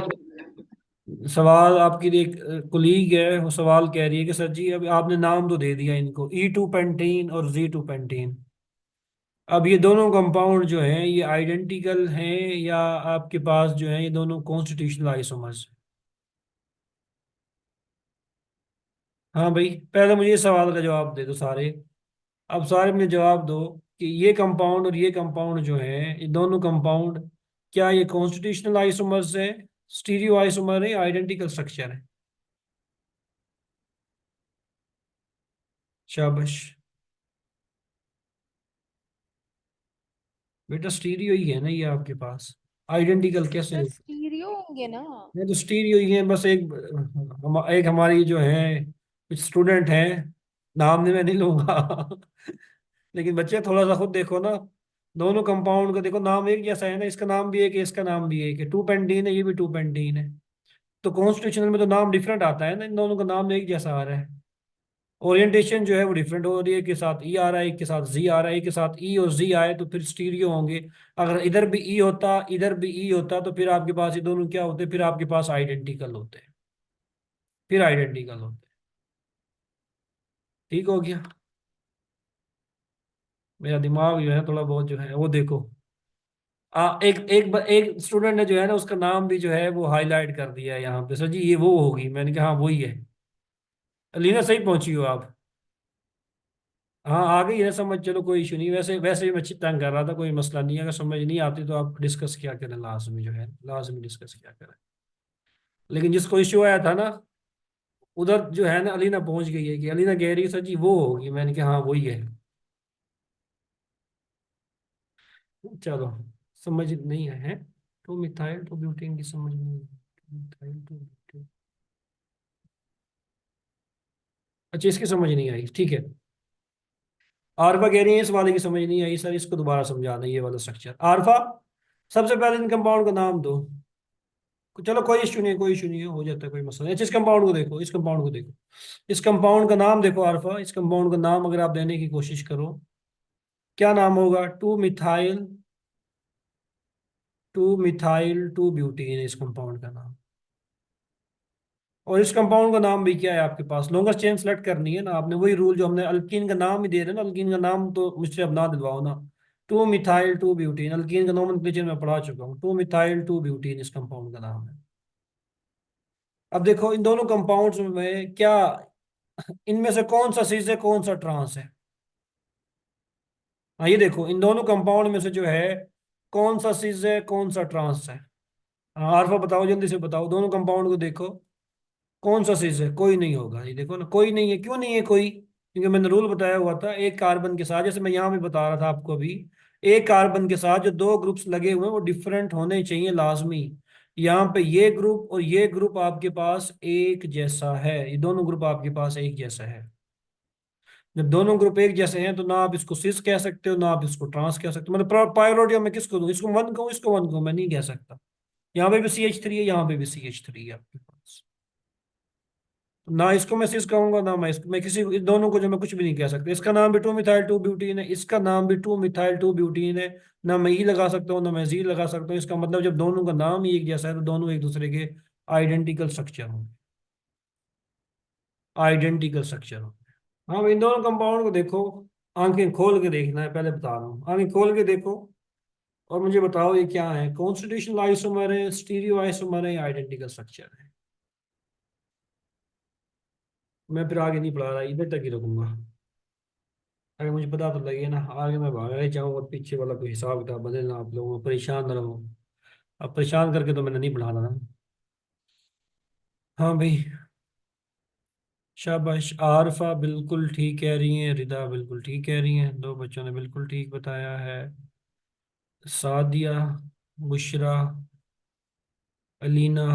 A: सवाल आपकी एक कुलीग है, वो सवाल कह रही है कि सर जी अब आपने नाम तो दे दिया इनको, ई टू पेंटीन और जी टू पेंटीन। अब ये दोनों कंपाउंड जो हैं ये आइडेंटिकल हैं, या आपके पास जो है ये दोनों कॉन्स्टिट्यूशनल आइसोमर्स? हाँ भाई, पहले मुझे इस सवाल का जवाब दे दो सारे। अब सारे मुझे जवाब दो कि ये कंपाउंड और ये कंपाउंड जो है, ये दोनों कंपाउंड क्या ये कॉन्स्टिट्यूशनल आइसोमर्स है, स्टीरियो आइसोमर है, आइडेंटिकल स्ट्रक्चर है? शाबाश बेटा, स्टीरियो ही है ना ये आपके पास, आइडेंटिकल कैसे
B: सर
A: हो?
B: स्टीरियो होंगे ना।
A: नहीं तो स्टीरियो ही है बस। एक हमारी जो है कुछ स्टूडेंट हैं, नाम नहीं मैं नहीं लूंगा लेकिन बच्चे थोड़ा सा खुद देखो ना, दोनों कंपाउंड का देखो, नाम एक जैसा है ना, इसका नाम भी एक है, इसका नाम भी एक है, टू पेंटीन है, ये भी टू पेंटीन है। तो कॉन्स्टिट्यूशनल में तो नाम डिफरेंट आता है ना, इन दोनों का नाम एक जैसा आ रहा है। ओरिएंटेशन जो है वो डिफरेंट हो रही है, एक के साथ ई आ रहा है, एक के साथ जी आ रहा है, एक के साथ ई और जी आए तो फिर स्टीरियो होंगे। अगर इधर भी ई होता, इधर भी ई होता, तो फिर आपके पास ये दोनों क्या होते, फिर आपके पास आइडेंटिकल होते हैं, फिर आइडेंटिकल होते हैं। ठीक हो गया? मेरा दिमाग जो है थोड़ा बहुत जो है वो देखो। एक स्टूडेंट ने जो है ना, उसका नाम भी जो है वो हाईलाइट कर दिया है यहाँ पे, सर जी ये वो होगी, मैंने कहा हाँ वही है। अलीना सही पहुंची हो आप? हाँ आ गई है समझ, चलो कोई इशू नहीं। वैसे वैसे भी मैं तंग कर रहा था, कोई मसला नहीं है, अगर समझ नहीं आती तो आप डिस्कस किया करें, लाजमी जो है लाजमी डिस्कस किया करें। लेकिन जिसको इशू आया था ना, उधर जो है ना अलीना पहुंच गई है, कि अलीना कह रही है सर जी वो होगी, मैंने कहा हाँ वही है। चलो, समझ नहीं है। टू मिथाइल टू ब्यूटेन की समझ नहीं है। मिथाइल टू ब्यूटेन, अच्छा इसकी समझ नहीं आई, ठीक है। आरफा कह रही है इस वाले की समझ नहीं आई सर, इसको दोबारा समझा दें, ये वाला स्ट्रक्चर आरफा। सबसे पहले इन कंपाउंड का नाम दो। चलो कोई इशू नहीं है, कोई इशू नहीं है, हो जाता है, कोई मसला नहीं। अच्छा इस कंपाउंड को देखो, इस कंपाउंड को देखो, इस कंपाउंड का नाम देखो आरफा, इस कंपाउंड का नाम अगर आप देने की कोशिश करो, क्या नाम होगा? टू ब्यूटीन है इस कंपाउंड का नाम। और इस कंपाउंड का नाम भी क्या है आपके पास? लॉन्गेस्ट चेन सेलेक्ट करनी है ना आपने, वही रूल जो हमने अल्कीन का नाम ही दे रहे हैं ना, अल्कीन का नाम तो मुझसे अब ना दिलवाओ ना। Two methyl to butene, alkyne का नोमेनक्लेचर में पढ़ा चुका हूँ, टू मिथाइल टू ब्यूटीन इस कंपाउंड का नाम है। अब देखो इन दोनों कंपाउंड्स में क्या, इनमें से कौन सा सीज है, कौन सा ट्रांस है? हाँ ये देखो, इन दोनों कंपाउंड में से जो है कौन सा सीज है, कौन सा ट्रांस है? हाँ आरफा बताओ, जल्दी से बताओ, दोनों कंपाउंड को देखो, कौन सा सीज है? कोई नहीं होगा, ये देखो ना, कोई नहीं है। क्यों नहीं है कोई? क्योंकि मैंने रूल बताया हुआ था, एक कार्बन के साथ, जैसे मैं यहाँ भी बता रहा था आपको अभी, एक कार्बन के साथ जो दो ग्रुप्स लगे हुए हैं वो डिफरेंट होने चाहिए लाजमी। यहाँ पे ये ग्रुप और ये ग्रुप आपके पास एक जैसा है, ये दोनों ग्रुप आपके पास एक जैसा है। जब दोनों ग्रुप एक जैसे हैं तो ना आप इसको सिस कह सकते हो, ना आप इसको ट्रांस कह सकते हो। मतलब प्रायोरिटी मैं किसको दूं? इसको वन कहूँ, इसको वन कहूँ? मैं नहीं कह सकता। यहाँ पे भी CH3 है, यहाँ पे भी CH3 है आपके पास। ना इसको मैं सिस कहूंगा, ना मैं इसको, मैं किसी इस दोनों को जो मैं कुछ भी नहीं कह सकता। इसका नाम भी टू मिथाइल टू ब्यूटीन है, इसका नाम भी टू मिथाइल टू ब्यूटीन है। ना मैं ई लगा सकता हूँ, ना मैं जी लगा सकता हूँ। इसका मतलब जब दोनों का नाम ही एक जैसा है तो दोनों एक दूसरे के आइडेंटिकल स्ट्रक्चर होंगे, आइडेंटिकल स्ट्रक्चर होंगे। हाँ इन दोनों कंपाउंड को देखो, आंखें खोल के देखना है, पहले बता रहा हूँ, आंखें खोल के देखो और मुझे बताओ ये क्या है, कॉन्स्टिट्यूशनल आइसोमर है, स्टीरियो आइसोमर है, आइडेंटिकल स्ट्रक्चर है? मैं फिर आगे नहीं पढ़ा रहा, इधर तक ही रखूंगा। अगर मुझे पता तो लगे ना, आगे मैं भाग ही जाऊँ और पीछे वाला कोई हिसाब किताब बदलना, आप लोगों को परेशान ना रहो। अब परेशान करके तो मैंने नहीं पढ़ाना ना। हाँ भाई, शाबाश। आरफा बिल्कुल ठीक कह रही हैं, रिदा बिल्कुल ठीक कह रही हैं, दो बच्चों ने बिल्कुल ठीक बताया है। सादिया, बुशरा, अलीना,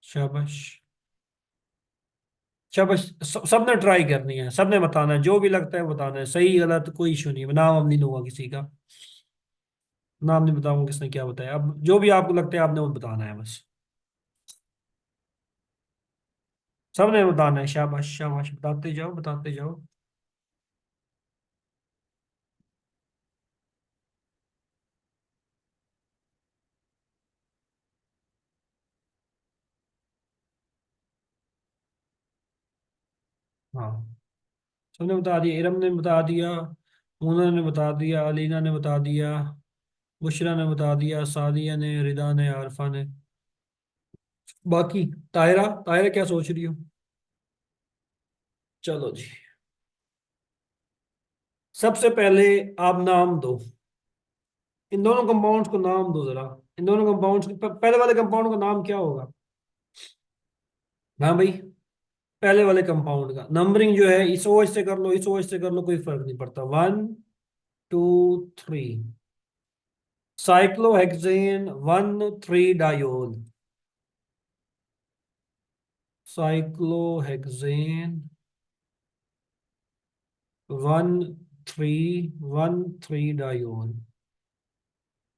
A: शाबाश शाबाश। सबने ट्राई करनी है, सबने बताना है, जो भी लगता है बताना है, सही गलत कोई इशू नहीं है, नाम अब नहीं लूंगा किसी का, नाम नहीं बताऊंगा किसने क्या बताया। अब जो भी आपको लगता है आपने वो बताना है बस, सबने बताना है। शाबाश शाबाश, बताते जाओ बताते जाओ। हाँ सबने बता दिया, इरम ने बता दिया, मोना ने बता दिया, अलीना ने बता दिया, बुशरा ने बता दिया, सादिया ने, रिदा ने, आरफा ने। बाकी तायरा, तायरा क्या सोच रही हो? चलो जी, सबसे पहले आप नाम दो इन दोनों कंपाउंड्स को नाम दो जरा। इन दोनों कंपाउंड्स के पहले वाले कंपाउंड का नाम क्या होगा? हाँ भाई, पहले वाले कंपाउंड का नंबरिंग जो है इस OH से कर लो, इस OH से कर लो, कोई फर्क नहीं पड़ता। 1 2 3 साइक्लोहेक्सेन 1 3 डायोल। Cyclohexane 1 3 1 3 diol.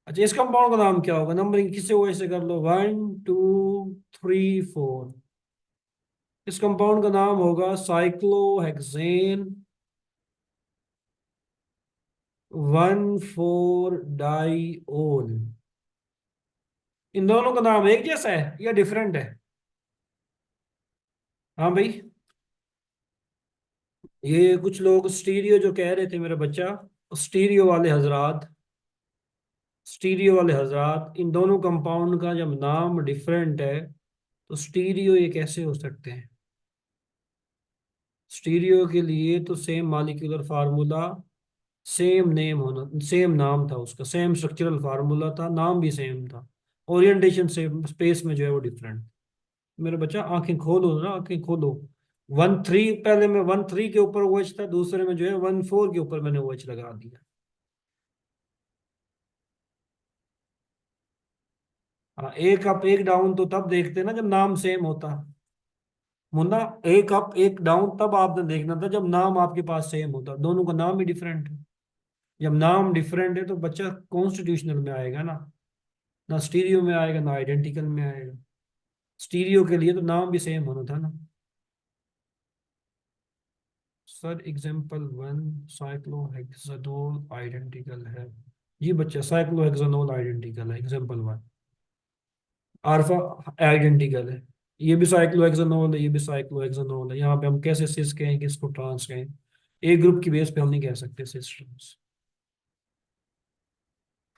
A: अच्छा, इस कंपाउंड का नाम क्या होगा? नंबरिंग किससे OH से कर लो, 1 2 3 4। इस कंपाउंड का नाम होगा साइक्लोहेक्सेन 1 4 डाइओल। इन दोनों का नाम एक जैसा है या डिफरेंट है? हाँ भाई, ये कुछ लोग स्टीरियो जो कह रहे थे मेरा बच्चा, स्टीरियो वाले हजरात, इन दोनों कंपाउंड का जब नाम डिफरेंट है तो स्टीरियो ये कैसे हो सकते हैं? स्टीरियो के लिए तो same molecular formula, same name होना, सेम नाम था उसका, सेम स्ट्रक्चरल फार्मूला था, नाम भी सेम था, ओरिएंटेशन सेम, स्पेस में जो है वो डिफरेंट। मेरे बच्चा आंखें खोलो ना, आंखें खोलो। 1 3, पहले में 1 3 के ऊपर OH था, दूसरे में जो है 1 4 के ऊपर मैंने OH लगा दिया। हाँ, एक अप एक डाउन तो तब देखते ना जब नाम सेम होता। मुन्ना, एक अप एक डाउन तब आपने देखना था जब नाम आपके पास सेम होता, दोनों का नाम ही डिफरेंट है। जब नाम डिफरेंट है तो बच्चा कॉन्स्टिट्यूशनल में आएगा ना, ना स्टीरियो में आएगा ना आइडेंटिकल में आएगा। स्टीरियो के लिए तो नाम भी सेम होना था ना। सर एग्जाम्पल 1, साइक्लोहेक्सानोल आइडेंटिकल है। जी बच्चा, साइक्लोहेक्सानोल आइडेंटिकल है एग्जाम्पल 1। अल्फा आइडेंटिकल है। ये भी साइक्लोहेक्सानोल है, ये भी साइक्लोहेक्सानोल है। यहाँ पे हम कैसे सिस कहें, किसको ट्रांस कहें? एक ग्रुप की बेस पे हम नहीं कह सकते सिस ट्रांस।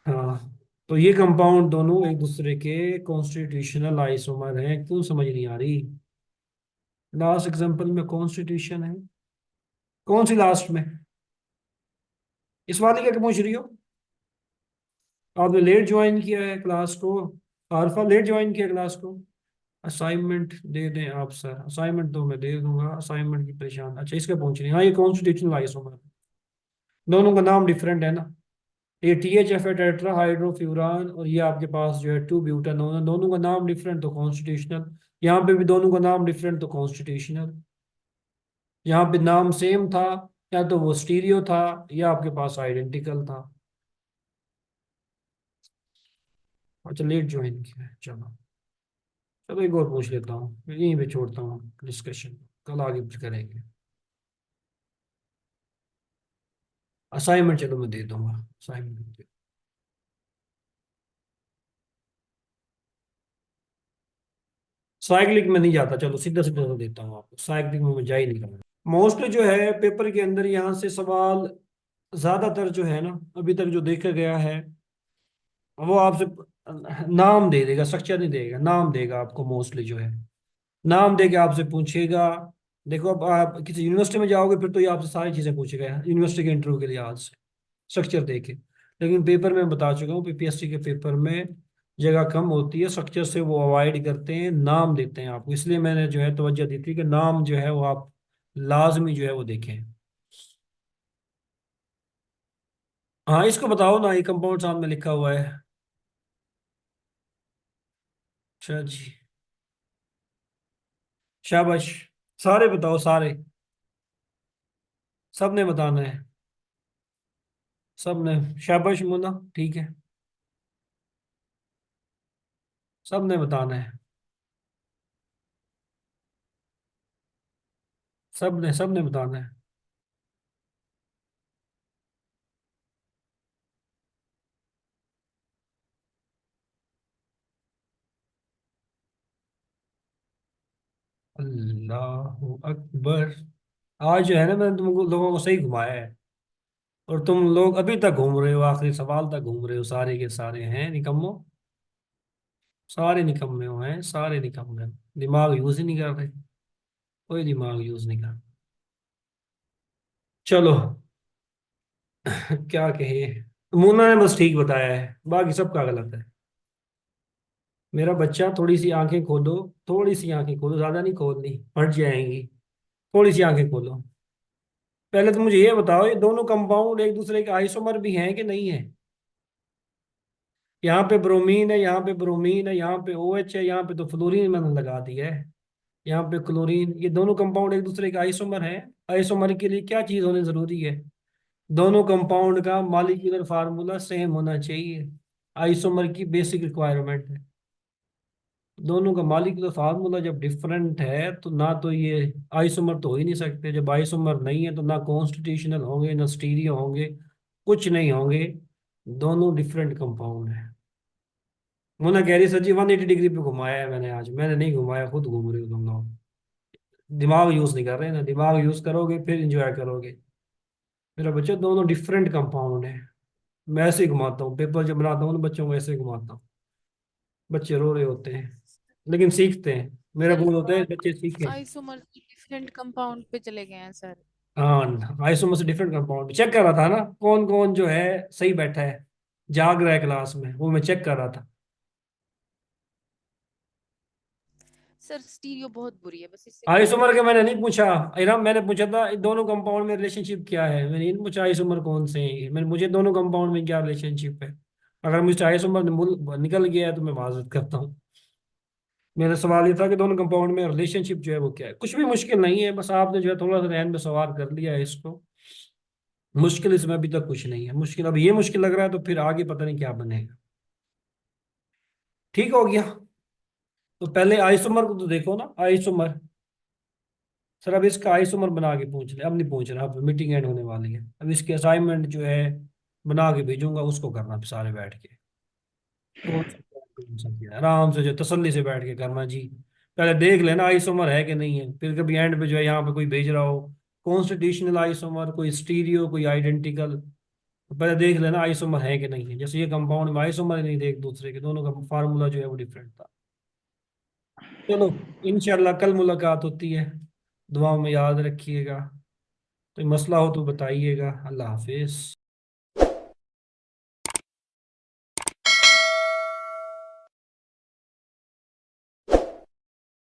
A: हाँ, तो ये कंपाउंड दोनों एक दूसरे के कॉन्स्टिट्यूशनल आइसोमर हैं। क्यों समझ नहीं आ रही? लास्ट एग्जांपल में कॉन्स्टिट्यूशन है, कौन सी लास्ट में? इस वाली क्या पूछ रही हो? आपने लेट ज्वाइन किया है क्लास को, अल्फा लेट ज्वाइन किया क्लास को। असाइनमेंट दे दें आप सर? असाइनमेंट तो मैं दे दूंगा, असाइनमेंट की परेशान। अच्छा, इसका पूछ रही हैं। हाँ, ये कॉन्स्टिट्यूशनल आइसोमर, दोनों का नाम डिफरेंट है ना। ये THF है, टेट्रा हाइड्रोफ्यूरान, और ये आपके पास जो है 2 ब्यूटानोन, दोनों का नाम डिफरेंट तो कॉन्स्टिट्यूशनल। यहाँ पे भी दोनों का नाम डिफरेंट तो कॉन्स्टिट्यूशनल। यहाँ पे नाम सेम था, या तो वो स्टीरियो था या आपके पास आइडेंटिकल था। अच्छा, लेट ज्वाइन किया है, चलो। चलो एक और पूछ लेता हूँ, यहीं पे छोड़ता हूँ डिस्कशन, कल आगे कुछ करेंगे। असाइनमेंट चलो मैं दे दूंगा, असाइनमेंट। साइक्लिक में नहीं जाता, चलो सीधा सीधा तो देता हूँ आपको, साइक्लिक में मैं जा ही नहीं रहा। मोस्टली जो है पेपर के अंदर यहाँ से सवाल ज्यादातर जो है ना, अभी तक जो देखा गया है, वो आपसे नाम दे देगा, स्ट्रक्चर नहीं देगा, नाम देगा आपको मोस्टली जो है। नाम दे के आपसे पूछेगा। देखो, अब आप किसी यूनिवर्सिटी में जाओगे फिर तो ये आपसे सारी चीजें पूछेगा यूनिवर्सिटी के इंटरव्यू के लिहाज से, स्ट्रक्चर देके। लेकिन पेपर में बता चुका हूँ, PPSC के पेपर में जगह कम होती है, स्ट्रक्चर से वो अवॉइड करते हैं, नाम देते हैं आपको। इसलिए मैंने जो है तवज्जो दी थी कि नाम जो है वो आप लाजमी जो है वो देखें। हाँ, इसको बताओ ना, ये कंपाउंड सामने लिखा हुआ है। अच्छा जी, शाबाश। सारे बताओ, सारे, सबने बताना है, सबने। शाबाश मुन्ना, ठीक है, सबने बताना है, सबने सबने बताना है। अल्लाह अकबर। आज जो है ना, मैंने तुमको लोगों को सही घुमाया है, और तुम लोग अभी तक घूम रहे हो, आखिरी सवाल तक घूम रहे हो, सारे के सारे हैं निकम्मो। सारे निकम्मे हो हैं, सारे निकम्मे हो। दिमाग यूज ही नहीं कर रहे, कोई दिमाग यूज नहीं कर। चलो क्या कहे, मुन्ना ने बस ठीक बताया है, बाकी सबका गलत है। मेरा बच्चा थोड़ी सी आंखें खोलो, थोड़ी सी आंखें खोलो, ज्यादा नहीं खोलनी, फट जाएंगी। थोड़ी सी आंखें खोलो। पहले तो मुझे ये बताओ, ये दोनों कंपाउंड एक दूसरे के आइसोमर भी हैं कि नहीं है? यहाँ पे ब्रोमीन है, यहाँ पे ब्रोमीन है, यहाँ पे OH है, यहाँ पे तो फ्लोरीन मैंने लगा दिया है, यहाँ पे क्लोरीन। ये दोनों कंपाउंड एक दूसरे के आइसोमर हैं। आइसोमर के लिए क्या चीज होनी जरूरी है? दोनों कंपाउंड का मॉलिक्यूलर फार्मूला सेम होना चाहिए। आइसोमर की बेसिक रिक्वायरमेंट है। दोनों का मॉलिक्यूलर फार्मूला जब डिफरेंट है तो ना तो ये आइसोमर तो हो ही नहीं सकते। जब आइसोमर नहीं है तो ना कॉन्स्टिट्यूशनल होंगे ना स्टीरियो होंगे, कुछ नहीं होंगे। दोनों डिफरेंट कंपाउंड है। मुन्ना कह रही सर जी 180 डिग्री पे घुमाया है मैंने आज। मैंने नहीं घुमाया, खुद घूम रहे हो तुम लोग। दिमाग यूज नहीं कर रहे हैं ना, दिमाग यूज करोगे फिर एंजॉय करोगे। मेरा बच्चा दोनों डिफरेंट कंपाउंड है। मैं ऐसे ही घुमाता हूँ, पेपर जब बनाता हूँ ना बच्चों को ऐसे ही घुमाता हूँ। बच्चे रो रहे होते हैं लेकिन सीखते हैं। मेरा
B: सर
A: गोल होता है बच्चे सीखें।
B: आइसोमर डिफरेंट कंपाउंड पे चले गए हैं सर।
A: हाँ, आइसोमर से डिफरेंट कंपाउंड चेक कर रहा था ना, कौन कौन जो है सही बैठा है, जाग रहा है क्लास में, वो मैं चेक कर रहा था।
B: सर स्टीरियो बहुत बुरी है, बस इससे
A: आइसोमर के
B: कंफ्यूज
A: मैंने
B: मत
A: नहीं पूछा। इनाम मैंने पूछा था दोनों कंपाउंड में रिलेशनशिप क्या है, मैंने नहीं पूछा आइसोमर कौन से हैं। मैंने मुझे दोनों कंपाउंड में क्या रिलेशनशिप है। अगर मुझे आइसोमर निकल गया है तो मैं माजरत करता हूँ। मेरा सवाल ये था कि दोनों कंपाउंड में रिलेशनशिप जो है वो क्या है। कुछ भी मुश्किल नहीं है, बस आपने जो है थोड़ा सा ध्यान में सवाल कर लिया है इसको। मुश्किल इसमें अभी तक कुछ नहीं है। मुश्किल अब ये मुश्किल लग रहा है तो फिर आगे पता नहीं क्या बनेगा। ठीक हो गया। तो पहले आइसोमर को तो देखो ना, आइसोमर। सर अब इसका आइसोमर बना के पूछ ले, अब नहीं पूछ रहा, अब मीटिंग एंड होने वाली है। अब इसके असाइनमेंट जो है बना के भेजूंगा, उसको करना अब सारे बैठ के। कौन सा टेंशन किया है? आराम से जो तसल्ली से बैठ के करना जी। पहले देख लेना आइसोमर है कि नहीं है, फिर कभी एंड पे जो है यहाँ पे कोई भेज रहा हो कॉन्स्टिट्यूशनल आइसोमर, कोई स्टीरियो, कोई आइडेंटिकल, तो पहले देख लेना आइसोमर है कि नहीं है। जैसे ये कंपाउंड में आइसोमर ही नहीं थे एक दूसरे के, दोनों का फार्मूला जो है वो डिफरेंट था। चलो, इंशाल्लाह कल मुलाकात होती है। दुआ में याद रखिएगा। तो मसला हो तो बताइएगा। अल्लाह हाफिज।